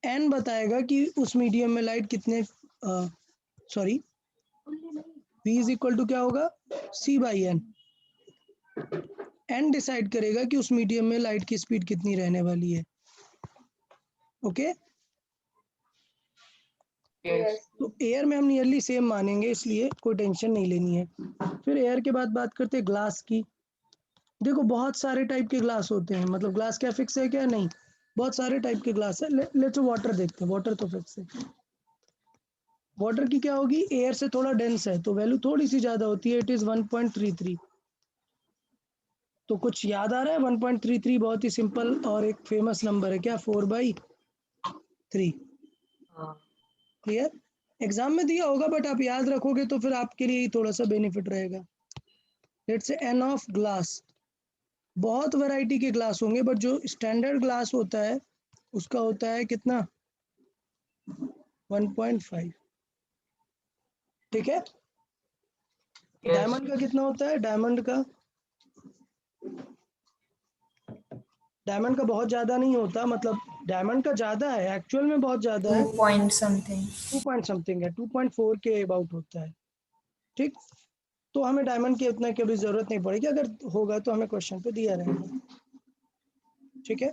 N बताएगा कि उस मीडियम में लाइट कितने, sorry, V is equal to क्या होगा? C by N। N decide करेगा कि उस मीडियम में लाइट की स्पीड कितनी रहने वाली है। ओके? Yes. तो एयर में हम नियरली सेम मानेंगे, इसलिए कोई टेंशन नहीं लेनी है। फिर एयर के बाद बात करते हैं ग्लास की। देखो बहुत सारे टाइप के ग्लास होते हैं, मतलब ग्लास क्या फिक्स है क्या? नहीं, बहुत सारे टाइप के ग्लास है। लेट्स वाटर देखते हैं, वाटर तो फिक्स है। वाटर की क्या होगी? एयर से थोड़ा डेंस है तो वैल्यू थोड़ी सी ज़्यादा होती है, इट इज़ 1.33। तो कुछ याद आ रहा है? 1.33 बहुत ही सिंपल और एक फेमस नंबर है, क्या? 4/3। हाँ. क्लियर? एग्जाम में दिया होगा बट आप याद रखोगे तो फिर आपके लिए ही थोड़ा सा बेनिफिट रहेगा। Let's say N of glass, बहुत वैरायटी के ग्लास होंगे, बट जो स्टैंडर्ड ग्लास होता है उसका होता है कितना? 1.5। ठीक है। Yes. डायमंड का कितना होता है? डायमंड का बहुत ज़्यादा नहीं होता, मतलब डायमंड का ज़्यादा है, एक्चुअल में बहुत ज़्यादा है, 2 point something. 2 पॉइंट समथिंग है, 2.4 के अबाउट होता है। ठीक, तो हमें डायमंड की उतना की भी ज़रूरत नहीं पड़ेगी, अगर होगा तो हमें क्वेश्चन पे दिया रहेगा। ठीक है,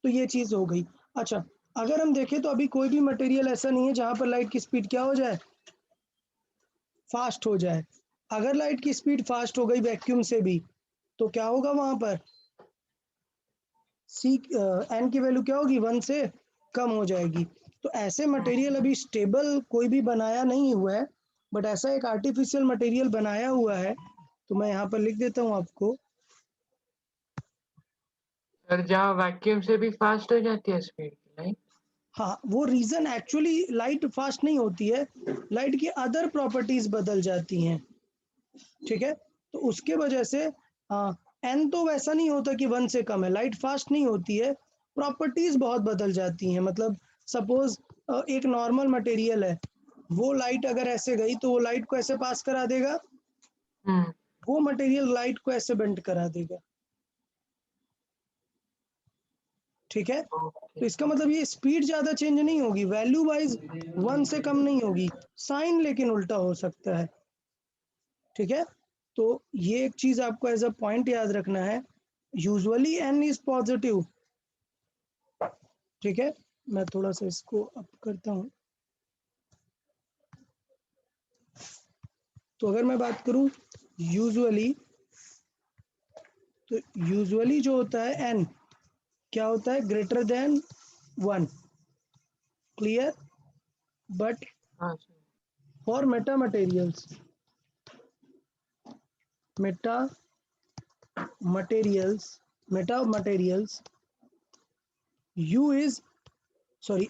तो ये चीज़ हो गई। अच्छा, अगर हम देखें तो अभी कोई भी मटेरियल ऐसा नहीं है जहाँ पर लाइट की स्पीड क्या हो जाए? फास्ट हो जाए। अगर लाइट की स्पीड फास्ट हो गई वैक्यूम से भी, तो क्या होगा वहाँ पर? N की वैल्यू क्या होगी? 1 से कम हो जाएगी। तो ऐसे मटेरियल अभी स्टेबल कोई भी बनाया नहीं हुआ है, बट ऐसा एक आर्टिफिशियल मटेरियल बनाया हुआ है, तो मैं यहाँ पर लिख देता हूँ आपको। सर जहाँ वैक्यूम से भी फास्ट हो जाती है स्पीड, राइट? हाँ, वो रीज़न एक्चुअली लाइट फास्ट नहीं होती है, लाइट की अदर प्रॉपर्टीज बदल जाती हैं। ठीक है, तो उसके वजह से N तो वैसा नहीं होता कि 1 से कम है, लाइट फास्ट नहीं होती है, प्रॉपर्टीज बहुत बदल जाती हैं। मतलब सपोज एक नॉर्मल मटेरियल है, वो लाइट अगर ऐसे गई तो वो लाइट को ऐसे पास करा देगा, वो मटेरियल लाइट को ऐसे बेंड करा देगा। ठीक है, तो इसका मतलब ये स्पीड ज़्यादा चेंज नहीं होगी, वैल्यू वाइज 1 से कम नहीं होगी, साइन लेकिन उल्टा हो सकता है। ठीक है, तो ये एक चीज़ आपको एज अ पॉइंट याद रखना है, यूजुअली N इज पॉजिटिव। ठीक है, मैं थोड़ा सा इसको अप करता हूँ। तो अगर मैं बात करूँ यूजुअली, तो यूजुअली जो होता है N क्या होता है? Greater than 1। क्लियर? बट हाँ sir. For Meta materials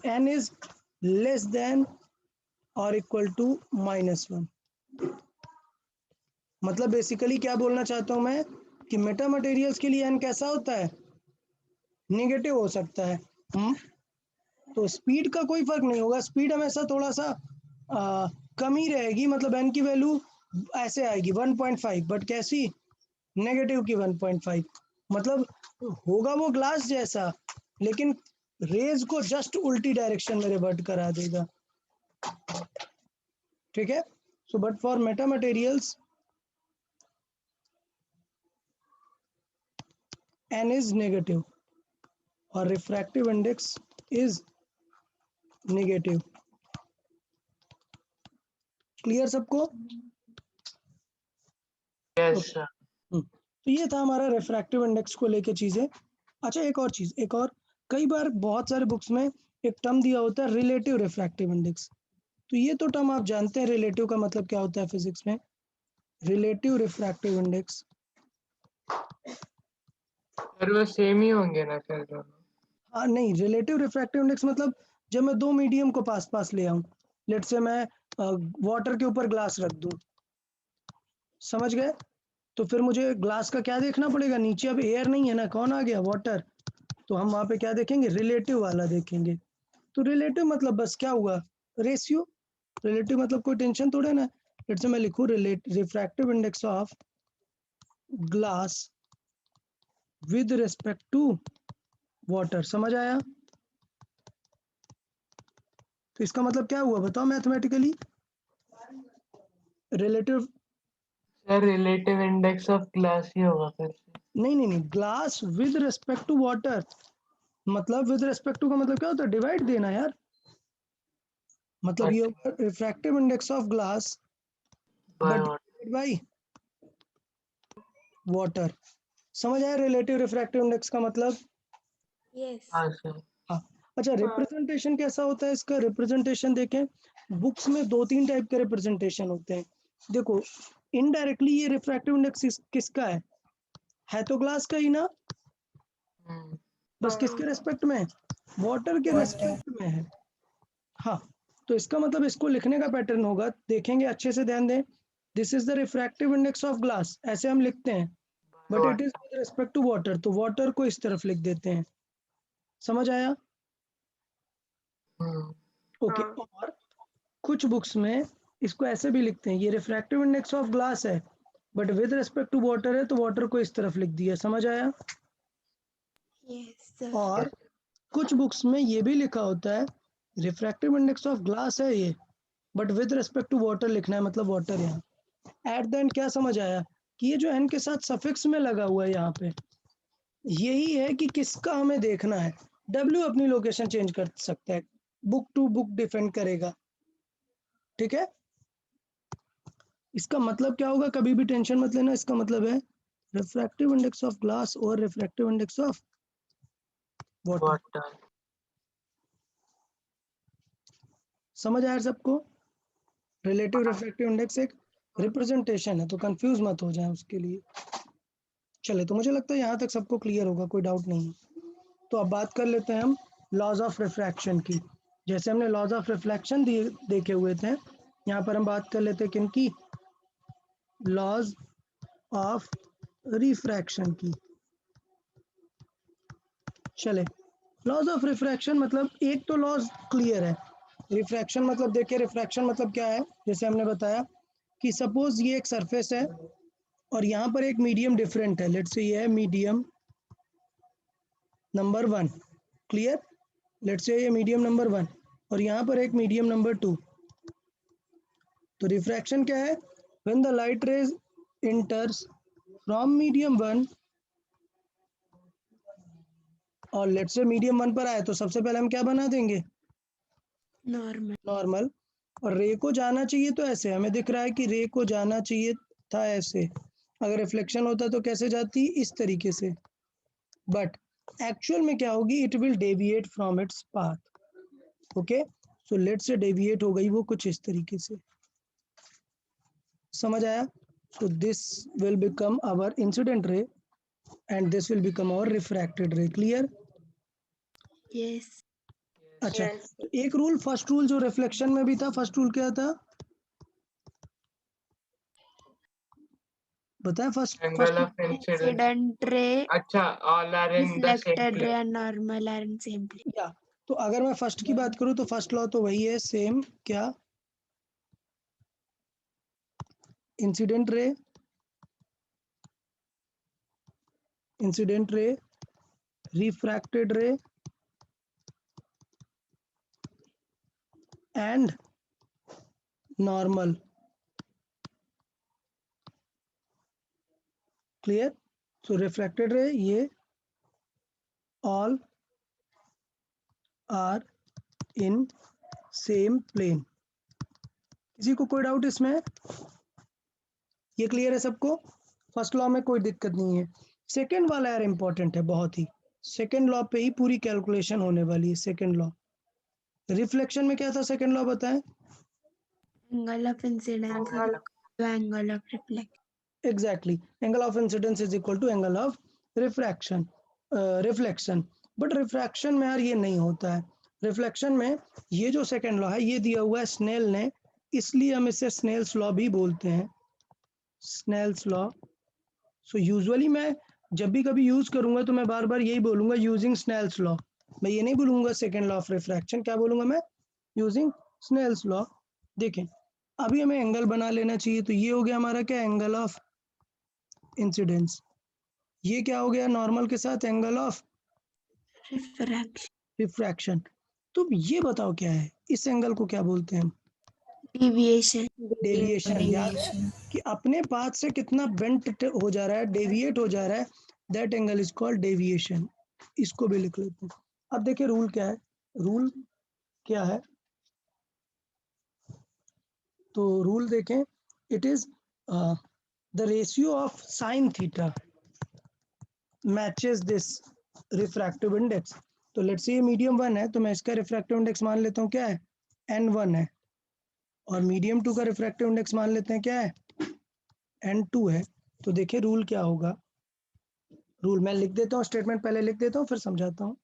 N is less than or equal to -1। मतलब बेसिकली क्या बोलना चाहता हूं मैं कि मेटा मटेरियल्स के लिए N कैसा होता है? नेगेटिव हो सकता है। तो स्पीड का कोई फर्क नहीं होगा, स्पीड हमेशा थोड़ा सा कम ही रहेगी, मतलब N की वैल्यू ऐसे आएगी 1.5, बट कैसी? नेगेटिव की 1.5। मतलब होगा वो ग्लास जैसा, लेकिन रेज को जस्ट उल्टी डायरेक्शन में रिवर्ट करा देगा। ठीक है, So but for metamaterials n is negative or refractive index is negative. Clear सबको? Yes, sir. तो ये था हमारा रिफ्रैक्टिव इंडेक्स को लेके चीजें. अच्छा एक और चीज, एक और, कई बार बहुत सारे बुक्स में एक टर्म दिया होता है रिलेटिव रिफ्रैक्टिव इंडेक्स. तो ये तो टर्म आप जानते हैं, रिलेटिव का मतलब क्या होता है फिजिक्स में. रिलेटिव रिफ्रैक्टिव इंडेक्स, सर वो सेम ही होंगे ना सर दोनों? हाँ नहीं, रिलेटिव रिफ्रैक्टिव इंडेक्स मतलब जब मैं दो मीडियम को पास पास ले आऊं, लेट से मैं वाटर के ऊपर ग्लास रख दूं, समझ गए? तो फिर मुझे ग्लास का क्या देखना पड़ेगा, नीचे अब एयर नहीं है ना, कौन आ गया, वाटर. तो हम वहां पे क्या देखेंगे, रिलेटिव वाला देखेंगे. तो रिलेटिव मतलब बस क्या हुआ, रेशियो. रिलेटिव मतलब कोई टेंशन थोड़े ना. लेट से मैं लिखूं refractive index of glass with respect to water. समझ आया? तो इसका मतलब क्या हुआ बताओ mathematically, relative. Sir relative index of glass ही होगा फिर से. नहीं, glass with respect to water, मतलब विद रिस्पेक्ट टू का मतलब क्या होता है, डिवाइड देना यार. मतलब ये refractive index of glass By but what? By water. समझ आया रिलेटिव रिफ्रैक्टिव इंडेक्स का मतलब? Yes. हाँ सर. हाँ. अच्छा रिप्रेजेंटेशन कैसा होता है इसका, रिप्रेजेंटेशन देखें, बुक्स में दो तीन टाइप के रिप्रेजेंटेशन होते हैं. देखो इनडायरेक्टली ये रिफ्रैक्टिव इंडेक्स किसका है तो ग्लास का ही ना, बस किसके रेस्पेक्ट में, वाटर के रेस्पेक्ट में है. हाँ, तो इसका मतलब इसको लिखने का पैटर्न होगा, देखेंगे अच्छे से ध्यान दें. This is the refractive index of glass, ऐसे हम लिखते हैं, but it is with respect to water, तो वाटर को इस तरफ लिख देते हैं. समझ आया? ओके. और कुछ बुक्स में इसको ऐसे भी लिखते हैं, ये रिफ्रैक्टिव इंडेक्स ऑफ ग्लास है but with respect to water है, तो वाटर को इस तरफ लिख दिया. समझ आया? Yes, sir. और कुछ बुक्स में ये भी लिखा होता है रिफ्रैक्टिव इंडेक्स ऑफ ग्लास है ये, but with respect to water लिखना है, मतलब वाटर. यहाँ एट द एंड क्या समझ आया कि ये जो एन के साथ सफिक्स में लगा हुआ है यहाँ पे, यही है कि किसका हमें देखना है. डब्ल्यू अपनी लोकेशन चेंज कर सकता है, बुक टू बुक डिपेंड करेगा. ठीक है, इसका मतलब क्या होगा, कभी भी टेंशन मत लेना. इसका मतलब है रिफ्रैक्टिव इंडेक्स ऑफ ग्लास और refractive index of water. Water. समझ आया सबको? रिलेटिव रिफ्रैक्टिव इंडेक्स एक रिप्रेजेंटेशन है, तो कंफ्यूज मत हो जाए उसके लिए. चले, तो मुझे लगता है यहाँ तक सबको क्लियर होगा, कोई डाउट नहीं है. तो अब बात कर लेते हैं हम लॉज ऑफ रिफ्रैक्शन की. जैसे हमने लॉज ऑफ रिफ्लेक्शन देखे हुए थे, यहाँ पर हम बात कर लेते हैं किनकी, लॉज ऑफ रिफ्रैक्शन की. चले, लॉज ऑफ रिफ्रैक्शन मतलब एक तो लॉज क्लियर है. रिफ्रैक्शन मतलब देखिए, रिफ्रैक्शन मतलब क्या है, जैसे हमने बताया कि सपोज ये एक सरफेस है और यहाँ पर एक मीडियम डिफरेंट है. लेट्स से ये है medium number 1. Clear? Let's say ये मीडियम नंबर 1 और यहाँ पर एक मीडियम नंबर 2. तो रिफ्रैक्शन क्या है, when the light rays इंटर्स from medium 1 और लेट्स से मीडियम 1 पर आए, तो सबसे पहले हम क्या बना देंगे, Normal. नॉर्मल. और रे को जाना चाहिए तो ऐसे, हमें दिख रहा है कि रे को जाना चाहिए था ऐसे, अगर रिफ्लेक्शन होता तो कैसे जाती, इस तरीके से. बट एक्चुअल में क्या होगी, it will deviate from its path. Okay, so let's say deviate हो गई वो कुछ इस तरीके से. समझ आया? तो this will become our incident ray and this will become our refracted ray. Clear? Yes. अच्छा, Yes. तो एक रूल, फर्स्ट रूल जो रिफ्लेक्शन में भी था, फर्स्ट रूल क्या था बताया? First Angle of incidence. Incident ray, अच्छा, all are in the same reflected ray, plane. and normal are in same plane. या, तो अगर मैं फर्स्ट की बात करूं तो फर्स्ट लॉ तो वही है सेम, क्या, incident ray, refracted ray and normal clear? So refracted ray ये all are in same plane. किसी को कोई डाउट इसमें? ये क्लियर है सबको? फर्स्ट लॉ में कोई दिक्कत नहीं है। सेकेंड वाला यार इंपॉर्टेंट है बहुत ही, सेकेंड लॉ पे ही पूरी कैलकुलेशन होने वाली है। सेकेंड लॉ रिफ्लेक्शन में क्या था? सेकेंड लॉ बताएं। Angle of incidence angle of reflection. Exactly, angle of incidence is equal to angle of refraction reflection. But refraction में यार ये नहीं होता है। रिफ्लेक्शन में ये जो सेकेंड लॉ है ये दिया हुआ है स्नेल ने, इसलिए हम इसे स्नेल्स लॉ भी बोलते हैं, स्नेल्स लॉ। सो यूजुअली मैं जब भी कभी यूज करूंगा तो मैं बार बार यही बोलूंगा यूजिंग स्नेल्स लॉ। मैं ये नहीं बोलूंगा सेकेंड लॉ ऑफ रिफ्रैक्शन, क्या बोलूंगा मैं? Using Snell's law. देखें अभी हमें एंगल बना लेना चाहिए, तो ये हो गया हमारा क्या? Angle of incidence. ये क्या हो गया नॉर्मल के साथ? Angle of refraction. रिफ्रैक्शन। तो ये बताओ क्या है इस एंगल को? क्या बोलते हैं हम? डेविएशन। डेविएशन। याद है कि अपने पाथ से कितना बेंट हो जा रहा है, डेविएट हो जा रहा है, that angle is called deviation. इसको भी लिख लेते हैं। अब देखिए रूल क्या है, रूल क्या है? तो रूल देखें, it is the ratio of sine theta matches this refractive index. तो लेट्स से ये मीडियम 1 है, तो मैं इसका रिफ्रैक्टिव इंडेक्स मान लेता हूँ क्या है? n1 है। और मीडियम 2 का रिफ्रैक्टिव इंडेक्स मान लेते हैं क्या है? n2 है। तो देखिए रूल क्या होगा। रूल मैं लिख देता हूँ, स्टेटमेंट पहले लिख देता हूँ फिर समझाता हूँ।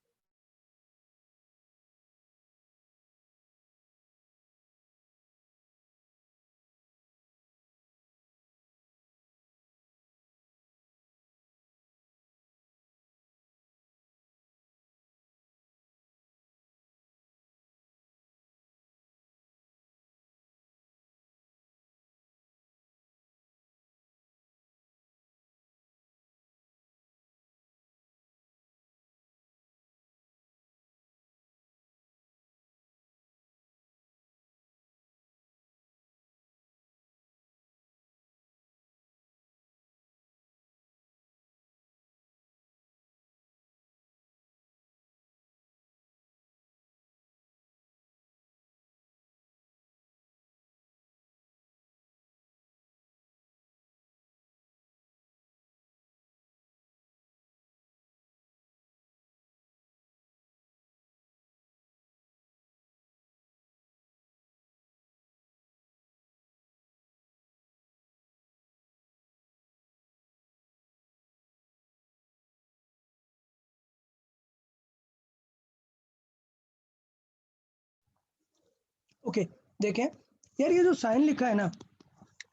ओके देखें यार, ये जो साइन लिखा है ना,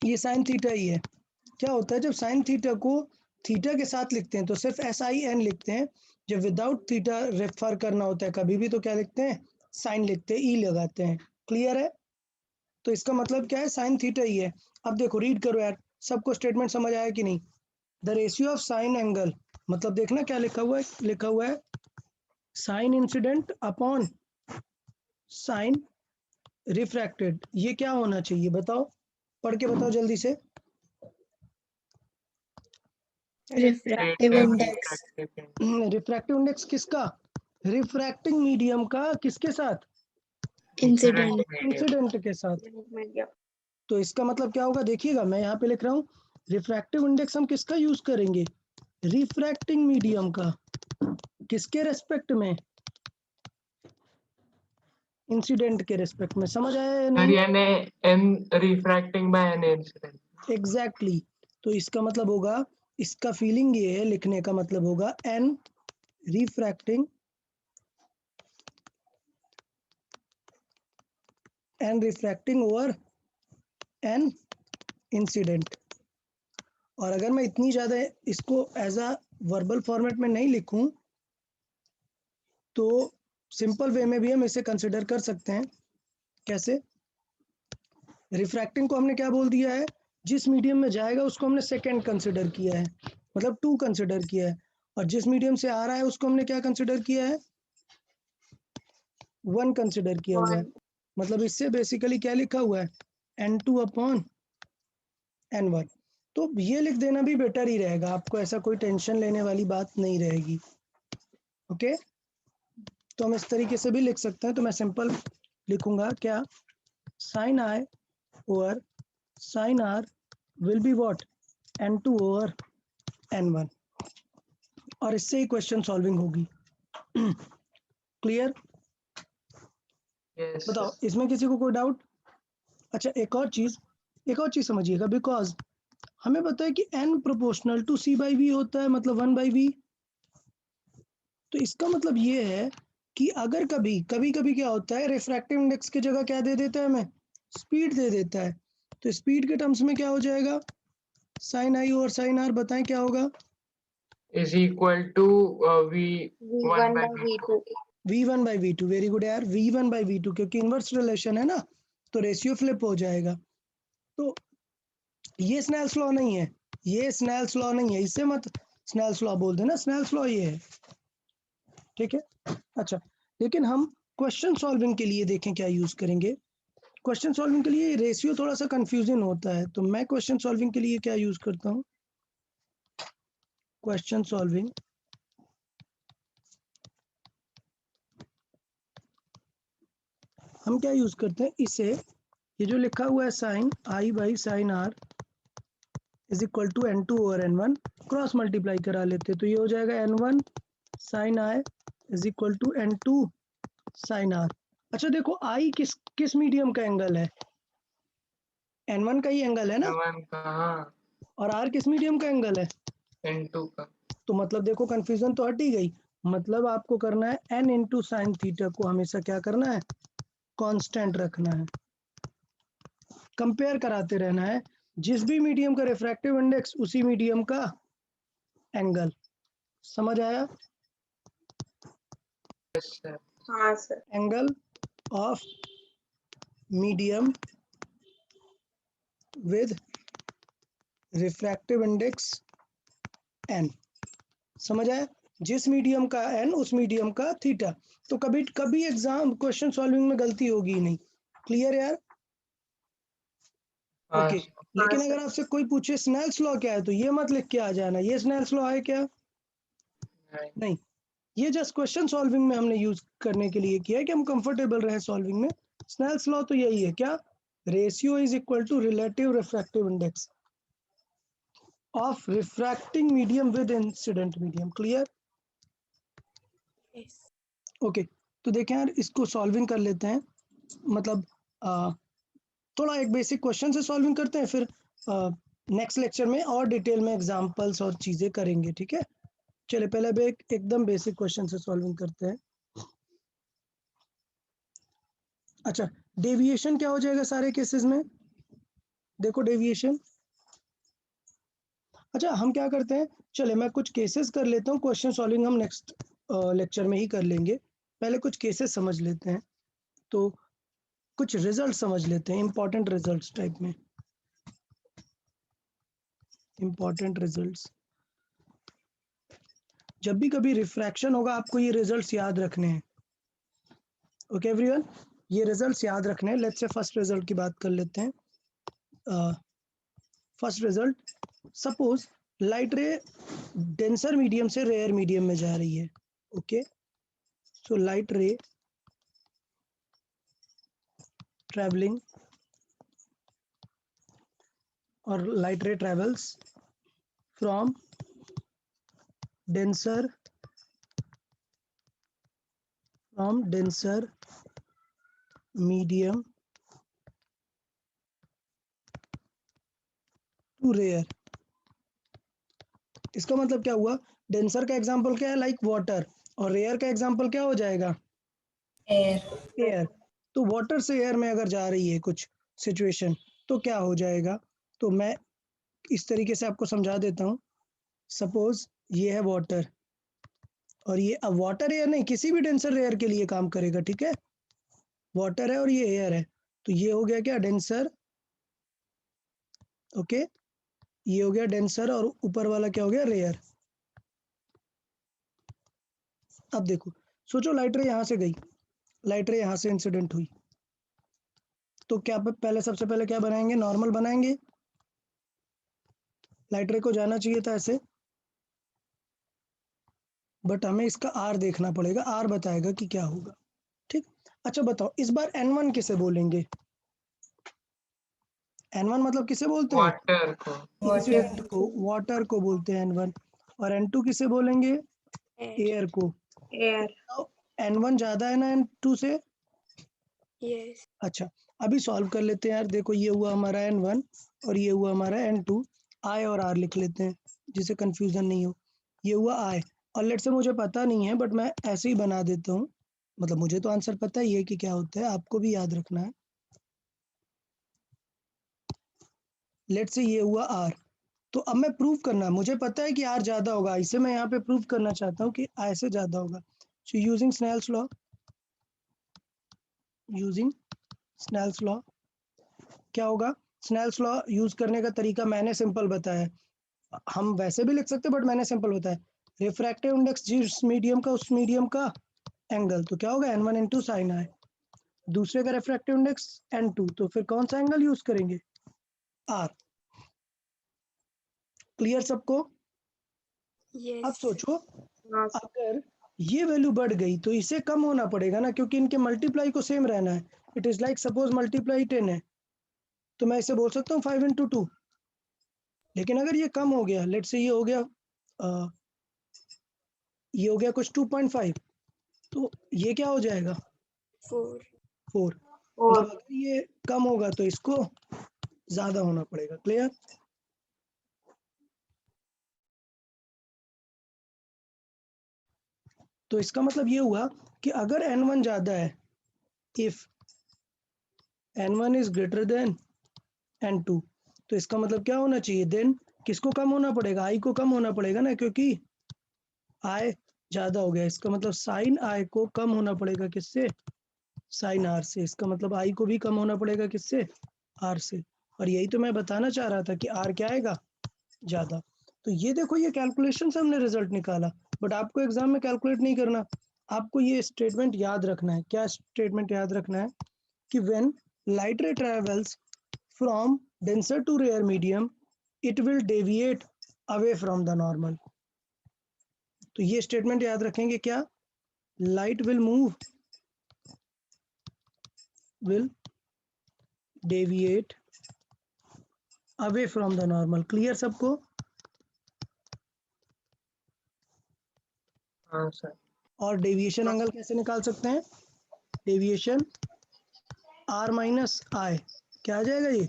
ये साइन थीटा ही है। क्या होता है जब साइन थीटा को थीटा के साथ लिखते हैं तो सिर्फ SIN लिखते हैं। जब विदाउट थीटा रेफर करना होता है कभी भी तो क्या लिखते हैं? साइन लिखते हैं, ई लगाते हैं। क्लियर है? तो इसका मतलब क्या है? साइन थीटा ही है। अब देखो रीड करो यार, सबको स्टेटमेंट समझ आया कि नहीं? The ratio of sine angle, मतलब देखना क्या लिखा हुआ है? लिखा हुआ है sine incident upon sine refracted. ये क्या होना चाहिए बताओ? पढ़ के बताओ जल्दी से। Refractive index. रिफ्रैक्टिव इंडेक्स किसका? रिफ्रैक्टिंग मीडियम का। किसके साथ? इंसिडेंट। इंसिडेंट के साथ। तो इसका मतलब क्या होगा? देखिएगा मैं यहाँ पे लिख रहा हूँ रिफ्रैक्टिव इंडेक्स हम किसका यूज करेंगे? रिफ्रैक्टिंग मीडियम का। किसके रेस्पेक्ट में? इंसिडेंट के रेस्पेक्ट में। समझ आया या नहीं? यानी n refracting by n incident. Exactly. तो इसका मतलब होगा, इसका फीलिंग ये है, लिखने का मतलब होगा n refracting over n incident. और अगर मैं इतनी ज़्यादा इसको एज अ वर्बल फॉर्मेट में नहीं लिखूं तो सिंपल वे में भी हम इसे कंसिडर कर सकते हैं। कैसे? रिफ्रैक्टिंग को हमने क्या बोल दिया है? जिस मीडियम में जाएगा उसको हमने सेकेंड कंसिडर किया है, मतलब 2 कंसिडर किया है। और जिस मीडियम से आ रहा है उसको हमने क्या कंसिडर किया है? 1 कंसिडर किया हुआ है। मतलब इससे बेसिकली क्या लिखा हुआ है? n2 upon n1। तो तो ये लिख देना भी बेटर ही रहेगा, आपको ऐसा कोई टेंशन लेने वाली बात नहीं रहेगी। ओके, तो हम इस तरीके से भी लिख सकते हैं। तो मैं सिंपल लिखूंगा क्या, sine I over sine R will be what, n2 over n1, और इससे ही क्वेश्चन सॉल्विंग होगी। क्लियर? Yes, बताओ sir. इसमें किसी को कोई डाउट? अच्छा, एक और चीज समझिएगा, बिकॉज हमें पता है कि n proportional to c by V होता है, मतलब 1 बाई वी। तो इसका मतलब ये है कि अगर कभी कभी क्या होता है, रिफ्रैक्टिव इंडेक्स की जगह क्या दे देता है हमें, स्पीड दे देता है। तो स्पीड के टर्म्स में क्या हो जाएगा, साइन आई और साइन आर, बताएं क्या होगा? Is equal to V1 by V2. v1 by V two, very good यार, v1 बाई वी टू, क्योंकि इनवर्स रिलेशन है ना, तो रेशियो फ्लिप हो जाएगा। तो ये स्नेल्स लॉ नहीं है, ये स्नेल्स लॉ नहीं है, इसे मत स्नेल्स लॉ बोल देना, स्नेल्स लॉ ये है, ठीक है। अच्छा, लेकिन हम क्वेश्चन सॉल्विंग के लिए देखें क्या यूज करेंगे। क्वेश्चन सॉल्विंग के लिए रेशियो थोड़ा सा कंफ्यूजन होता है, तो मैं क्वेश्चन सॉल्विंग के लिए क्या यूज करता हूँ, क्वेश्चन सॉल्विंग हम क्या यूज करते हैं, इसे, ये जो लिखा हुआ है sine I by sine R is equal to n2 over n1, cross multiply करा लेते, तो ये हो जाएगा n1 sine I is equal to n2 sine R. अच्छा देखो, आई किस मीडियम का एंगल है, n1 का ही एंगल है ना, N1 का, हाँ, और r किस मीडियम का एंगल है, N2 का। तो मतलब देखो कंफ्यूजन तो हट ही गई। मतलब आपको करना है n इंटू साइन थीटा को हमेशा क्या करना है, कांस्टेंट रखना है, कंपेयर कराते रहना है, जिस भी मीडियम का रिफ्रैक्टिव इंडेक्स उसी मीडियम का एंगल। समझ आया? Yes, sir. हाँ sir. Angle of medium with refractive index n। समझ आया? जिस मीडियम का n उस मीडियम का थीटा। तो कभी कभी एग्जाम क्वेश्चन सॉल्विंग में गलती होगी ही नहीं। क्लियर यार? हाँ, ओके, sir. लेकिन सर। अगर आपसे कोई पूछे स्नेल्स लॉ क्या है, तो ये मत लिख के आ जाना ये स्नेल्स लॉ है क्या, नहीं. नहीं, ये जस्ट क्वेश्चन सॉल्विंग में हमने यूज करने के लिए किया है कि हम कंफर्टेबल रहे सॉल्विंग में। स्नेल्स लॉ तो यही है क्या, ratio is equal to relative refractive index of refracting medium with incident medium. Clear? Okay, तो देखें यार, इसको सॉल्विंग कर लेते हैं, मतलब थोड़ा एक बेसिक क्वेश्चन से सॉल्विंग करते हैं, फिर नेक्स्ट लेक्चर में और डिटेल में एग्जांपल्स और चीजें करेंगे, ठीक है। चलिए पहले अब एकदम बेसिक क्वेश्चन से सॉल्विंग करते हैं। अच्छा, डेविएशन क्या हो जाएगा सारे केसेस में, देखो डेविएशन। अच्छा, हम क्या करते हैं, चले मैं कुछ केसेस कर लेता हूँ, क्वेश्चन सॉल्विंग हम नेक्स्ट लेक्चर में ही कर लेंगे। पहले कुछ केसेस समझ लेते हैं, तो कुछ रिजल्ट समझ लेते हैं, इंपॉर्टेंट रिजल्ट्स टाइप में, इंपॉर्टेंट रिजल्ट्स। जब भी कभी रिफ्रैक्शन होगा आपको ये रिजल्ट्स याद रखने हैं। ओके एवरीवन, ये रिजल्ट्स याद रखने हैं। लेट्स से फर्स्ट रिजल्ट की बात कर लेते हैं। First result, suppose light ray denser medium से रेयर मीडियम में जा रही है। Okay, so light ray travelling, और light ray travels from denser medium to rare। इसका मतलब क्या हुआ, डेंसर का एग्जांपल क्या है, लाइक वाटर, और रेयर का एग्जांपल क्या हो जाएगा, एयर। एयर। तो वाटर से एयर में अगर जा रही है कुछ सिचुएशन, तो क्या हो जाएगा, तो मैं इस तरीके से आपको समझा देता हूँ। सपोज ये है वाटर, और ये, अब वाटर एयर नहीं, किसी भी डेंसर एयर के लिए काम करेगा, ठीक है। वाटर है और ये एयर है, तो ये हो गया क्या, डेंसर। ओके, ये हो गया डेंसर, और ऊपर वाला क्या हो गया, रेयर। अब देखो, सोचो लाइट रे यहां से गई, लाइट रे यहां से इंसिडेंट हुई, तो क्या पहले सबसे पहले क्या बनाएंगे, नॉर्मल बनाएंगे। लाइट रे को जाना चाहिए था ऐसे, बट हमें इसका आर देखना पड़ेगा, आर बताएगा कि क्या होगा। ठीक, अच्छा बताओ इस बार N1 किसे बोलेंगे? N1 मतलब किसे बोलते हैं? वाटर को। इंसिडेंट को, वाटर को बोलते हैं N1। और N2 किसे बोलेंगे? एयर को। Air. N1 ज्यादा है ना N2 से? यस। अच्छा, अभी सॉल्व कर लेते हैं यार। देखो ये हुआ हमारा N1 और ये हुआ हमारा N2। आई और आर लिख लेते हैं जिससे कंफ्यूजन नहीं हो। ये हुआ आई, और लेट से मुझे पता नहीं है बट मैं ऐसे ही बना देता हूँ, मतलब मुझे तो आंसर पता ही है कि क्या होता है, आपको भी याद रखना है। लेट से ये हुआ आर, तो अब मैं प्रूव करना है, मुझे पता है कि आर ज्यादा होगा, इसे मैं यहाँ पे प्रूव करना चाहता हूँ कि आई से ज्यादा होगा। So using Snell's law, using Snell's law क्या होगा? स्नेल्स लॉ यूज करने का तरीका मैंने सिंपल बताया, हम वैसे भी लिख सकते बट मैंने सिंपल बताया। रिफ्रैक्टिव इंडेक्स जिस मीडियम का उस मीडियम का एंगल, तो क्या होगा N1 इंटू साइन आई। दूसरे का रिफ्रैक्टिव इंडेक्स N2, तो फिर कौन सा एंगल यूज करेंगे? आर। क्लियर सबको? अब यस। सोचो हाँ सर. अगर ये वैल्यू बढ़ गई तो इसे कम होना पड़ेगा ना, क्योंकि इनके मल्टीप्लाई को सेम रहना है। It is like suppose multiply 10 है तो मैं इसे बोल सकता हूँ 5 इंटू 2। लेकिन अगर ये कम हो गया, लेट से ये हो गया कुछ 2.5, तो ये क्या हो जाएगा? 4। 4। Or. मतलब अगर ये कम होगा तो इसको ज्यादा होना पड़ेगा। क्लियर? तो इसका मतलब ये हुआ कि अगर N1 ज्यादा है, if N1 is greater than N2, तो इसका मतलब क्या होना चाहिए? देन किसको कम होना पड़ेगा? आई को कम होना पड़ेगा ना, क्योंकि आई ज्यादा हो गया। इसका मतलब साइन आई को कम होना पड़ेगा किससे? साइन आर से। इसका मतलब आई को भी कम होना पड़ेगा किससे? आर से। और यही तो मैं बताना चाह रहा था कि आर क्या आएगा? ज्यादा। तो ये देखो, ये कैलकुलेशन से हमने रिजल्ट निकाला, बट आपको एग्जाम में कैलकुलेट नहीं करना, आपको ये स्टेटमेंट याद रखना है। क्या स्टेटमेंट याद रखना है? कि when light ray travels from denser to rare medium it will deviate away from the normal. तो ये स्टेटमेंट याद रखेंगे क्या? Light will move, will deviate away from the normal। Clear सबको? हाँ सर। और डेविएशन एंगल कैसे निकाल सकते हैं? डेविएशन आर माइनस आई, क्या आ जाएगा ये?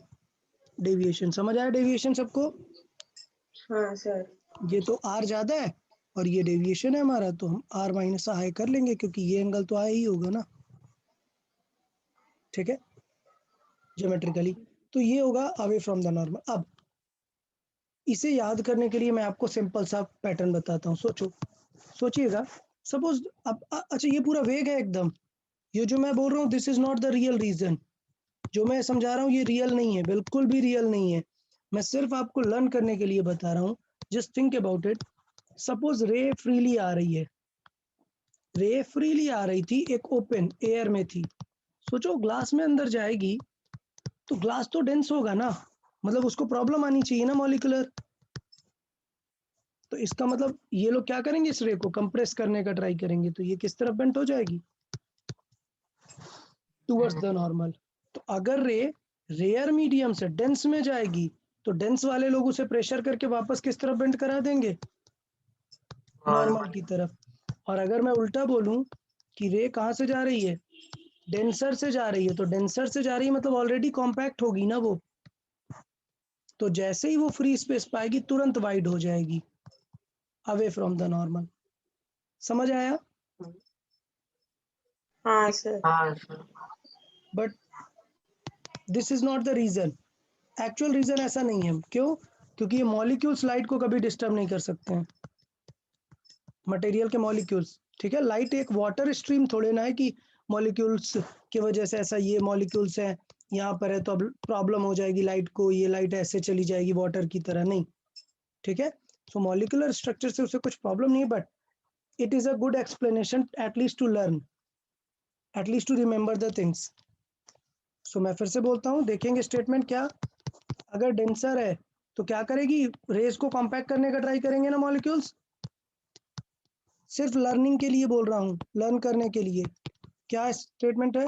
डेविएशन। समझ आया डेविएशन सबको? हाँ सर. ये तो आर ज्यादा है और ये डेविएशन है हमारा, तो हम आर माइनस आई कर लेंगे क्योंकि ये एंगल तो आई ही होगा ना। ठीक है, ज्योमेट्रिकली तो ये होगा अवे फ्रॉम द नॉर्मल। अब इसे याद करने के लिए मैं आपको सिंपल सा पैटर्न बताता हूँ। सोचिएगा, सपोज अब अच्छा ये पूरा वेग है एकदम, ये जो मैं बोल रहा हूँ this is not the real reason, जो मैं समझा रहा हूँ ये रियल नहीं है, बिल्कुल भी रियल नहीं है। मैं सिर्फ आपको लर्न करने के लिए बता रहा हूँ। Just think about it. Suppose रे फ्रीली आ रही है, रे फ्रीली आ रही थी, एक ओपन एयर में थी। सोचो ग्लास में अंदर जाएगी तो ग्लास तो डेंस होगा ना, मतलब उसको प्रॉब्लम आनी चाहिए ना मॉलिक्यूलर। तो इसका मतलब ये लोग क्या करेंगे? इस रे को कंप्रेस करने का ट्राई करेंगे, तो ये किस तरफ बेंट हो जाएगी? Towards the normal. तो अगर रे रेयर मीडियम से डेंस में जाएगी तो डेंस वाले लोग उसे प्रेशर करके वापस किस तरफ बेंट करा देंगे? नॉर्मल की तरफ। और अगर मैं उल्टा बोलूं कि रे कहाँ से जा रही है? डेंसर से जा रही है, तो डेंसर से जा रही है मतलब ऑलरेडी कॉम्पैक्ट होगी ना वो, तो जैसे ही वो फ्री स्पेस पाएगी तुरंत वाइड हो जाएगी अवे फ्रॉम द नॉर्मल। समझ आया? हाँ सर. हाँ sir. But this is not the reason, actual reason ऐसा नहीं है। क्यों? क्योंकि ये मॉलिक्यूल्स लाइट को कभी डिस्टर्ब नहीं कर सकते हैं, मटेरियल के मॉलिक्यूल्स। ठीक है, लाइट एक वाटर स्ट्रीम थोड़े ना है कि मॉलिक्यूल्स की वजह से ऐसा, ये मॉलिक्यूल्स है यहाँ पर है तो अब प्रॉब्लम हो जाएगी लाइट को, ये लाइट ऐसे चली जाएगी वाटर की तरह, नहीं। ठीक है, सो मॉलिक्यूलर स्ट्रक्चर से उसे कुछ प्रॉब्लम नहीं है, but it is a good explanation at least to learn, at least to remember the things. So मैं फिर से बोलता हूँ, देखेंगे स्टेटमेंट क्या? अगर डेंसर है तो क्या करेगी, रेस को कॉम्पैक्ट करने का ट्राई करेंगे ना मॉलिक्यूल्स। सिर्फ लर्निंग के लिए बोल रहा हूँ, लर्न करने के लिए। क्या स्टेटमेंट है,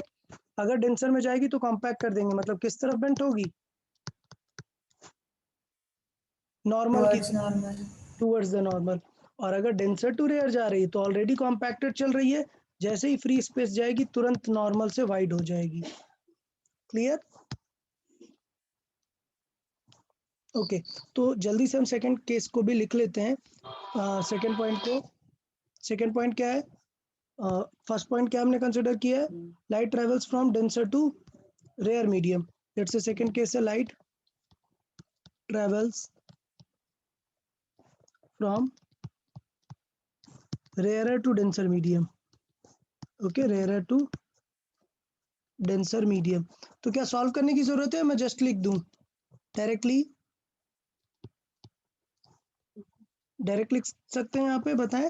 अगर डेंसर में जाएगी तो कॉम्पैक्ट कर देंगे, मतलब किस तरफ बेंट होगी, नॉर्मल की, towards normal. Towards the normal. और अगर डेंसर टू रेयर जा रही है तो ऑलरेडी कॉम्पैक्टेड चल रही है, जैसे ही फ्री स्पेस जाएगी तुरंत नॉर्मल से वाइड हो जाएगी। क्लियर? ओके, तो जल्दी से हम सेकंड केस को भी लिख लेते हैं, सेकंड पॉइंट को। सेकंड पॉइंट क्या है, फर्स्ट पॉइंट क्या हमने कंसिडर किया है, light travels from denser to rare medium. Let's say second case है light travels from rarer to denser medium। Okay, rarer to denser medium। तो क्या सॉल्व करने की जरूरत है, मैं जस्ट लिख दूं डायरेक्टली, डायरेक्ट लिख सकते हैं यहाँ पे, बताएं।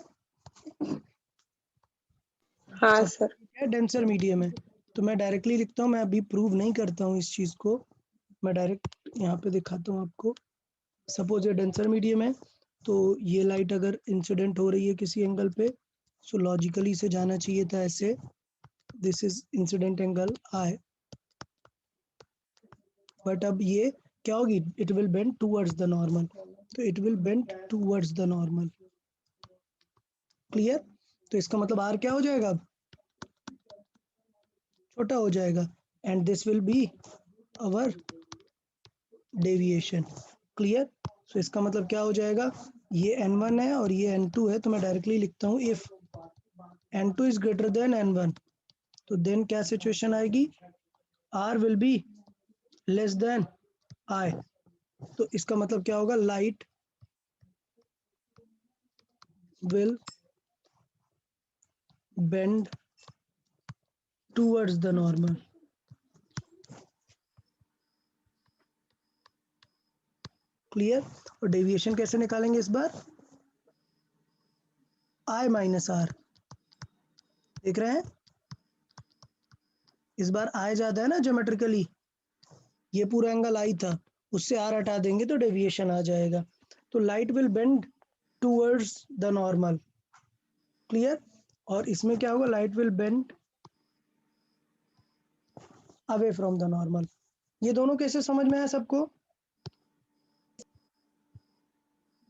हाँ सर। क्या डेंसर मीडियम है, तो मैं डायरेक्टली लिखता हूँ, मैं अभी प्रूव नहीं करता हूँ इस चीज को, मैं डायरेक्ट यहाँ पे दिखाता हूँ आपको। सपोज ये डेंसर मीडियम है, तो ये लाइट अगर इंसिडेंट हो रही है किसी एंगल पे, सो लॉजिकली से जाना चाहिए था ऐसे, this is incident angle I, but अब ये क्या होगी, it will bend towards the normal, तो it will bend towards the normal. Clear? तो इसका मतलब आर क्या हो जाएगा, अब छोटा हो जाएगा, and this will be our deviation. Clear? So इसका मतलब क्या हो जाएगा, ये n1 है और ये n2 है, तो मैं डायरेक्टली लिखता हूँ if n2 is greater than n1, तो देन क्या सिचुएशन आएगी, r will be less than I। तो इसका मतलब क्या होगा, light will bend towards the normal. Clear? और डेविएशन कैसे निकालेंगे इस बार, I माइनस आर, देख रहे हैं इस बार I ज्यादा है ना ज्योमेट्रिकली, ये पूरा एंगल I था, उससे R हटा देंगे तो डेविएशन आ जाएगा, तो light will bend towards the normal. Clear? और इसमें क्या होगा, light will bend away from the normal. ये दोनों कैसे समझ में आया सबको?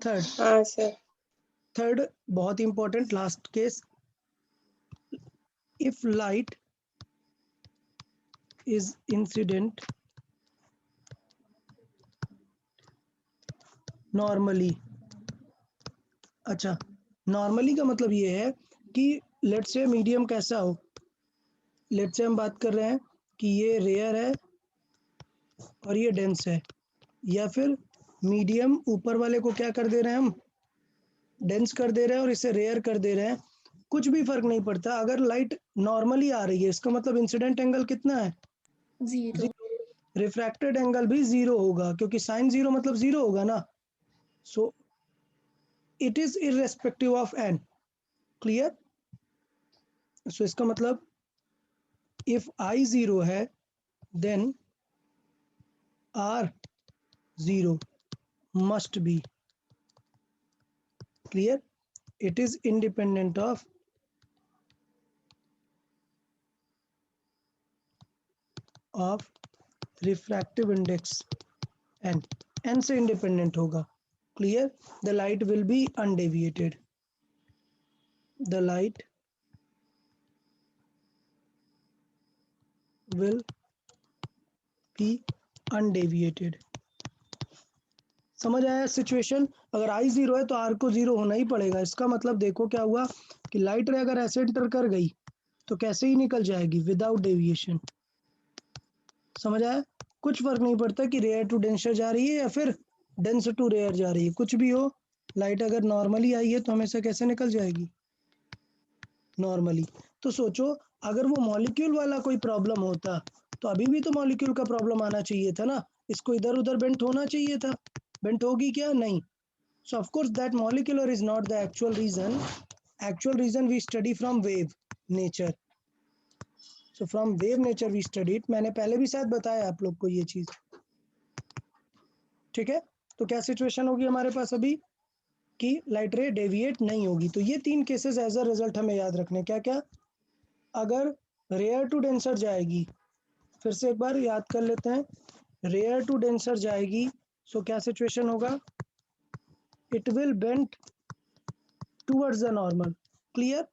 थर्ड, हाँ सर। थर्ड बहुत important last case, if light is incident normally. अच्छा, नॉर्मली का मतलब ये है कि लेट्स से मीडियम कैसा हो, लेट्स से हम बात कर रहे हैं कि ये रेयर है और ये डेंस है, या फिर मीडियम ऊपर वाले को क्या कर दे रहे हैं हम, डेंस कर दे रहे हैं और इसे रेयर कर दे रहे हैं, कुछ भी फर्क नहीं पड़ता। अगर लाइट नॉर्मली आ रही है, इसका मतलब इंसिडेंट एंगल कितना है, 0। रिफ्रैक्टेड एंगल भी 0 होगा, क्योंकि साइन 0 मतलब 0 होगा ना, so it is irrespective of n। Clear? So इसका मतलब इफ I 0 है then R 0 must be। Clear? It is independent of refractive index n से independent होगा। Clear? The light will be undeviated, the light will be undeviated। समझ आया situation? अगर I 0 है तो R को 0 होना ही पड़ेगा। इसका मतलब देखो क्या हुआ कि लाइट रे अगर ऐसे एंटर कर गई तो कैसे ही निकल जाएगी, विदाउट डेविएशन। समझ आया? कुछ फर्क नहीं पड़ता कि रेयर टू डेंसर जा रही है या फिर डेंस टू रेयर जा रही है, कुछ भी हो, लाइट अगर नॉर्मली आई है तो हमेशा कैसे निकल जाएगी, नॉर्मली। तो सोचो अगर वो मॉलिक्यूल वाला कोई प्रॉब्लम होता तो अभी भी तो मॉलिक्यूल का प्रॉब्लम आना चाहिए था ना, इसको इधर उधर बेंट होना चाहिए था, बेंट होगी क्या, नहीं। So of course that molecular is not the actual reason. Actual reason we study from wave nature. So from wave nature we studied. मैंने पहले भी शायद बताया आप लोग को ये चीज, ठीक है। तो क्या सिचुएशन होगी हमारे पास अभी कि लाइट रे डेविएट नहीं होगी। तो ये 3 केसेस एज अ रिजल्ट हमें याद रखने। क्या क्या? अगर रेयर टू डेंसर जाएगी, फिर से एक बार याद कर लेते हैं, रेयर टू डेंसर जाएगी, सो क्या सिचुएशन होगा? It will bend towards the normal. Clear?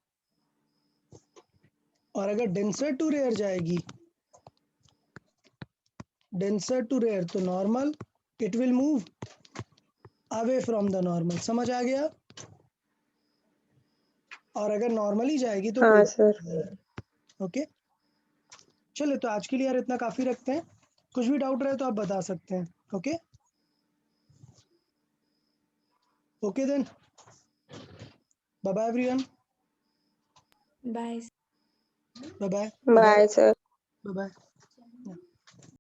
और अगर डेंसर टू रेयर जाएगी, डेंसर टू रेयर, तो normal, it will move away from the normal. समझ आ गया? और अगर नॉर्मली जाएगी तो हाँ सर। ओके। चलिए, तो आज के लिए यार इतना काफी रखते हैं। कुछ भी डाउट रहे तो आप बता सकते हैं। Okay okay then, bye bye everyone. Bye. Bye bye bye sir. Bye bye.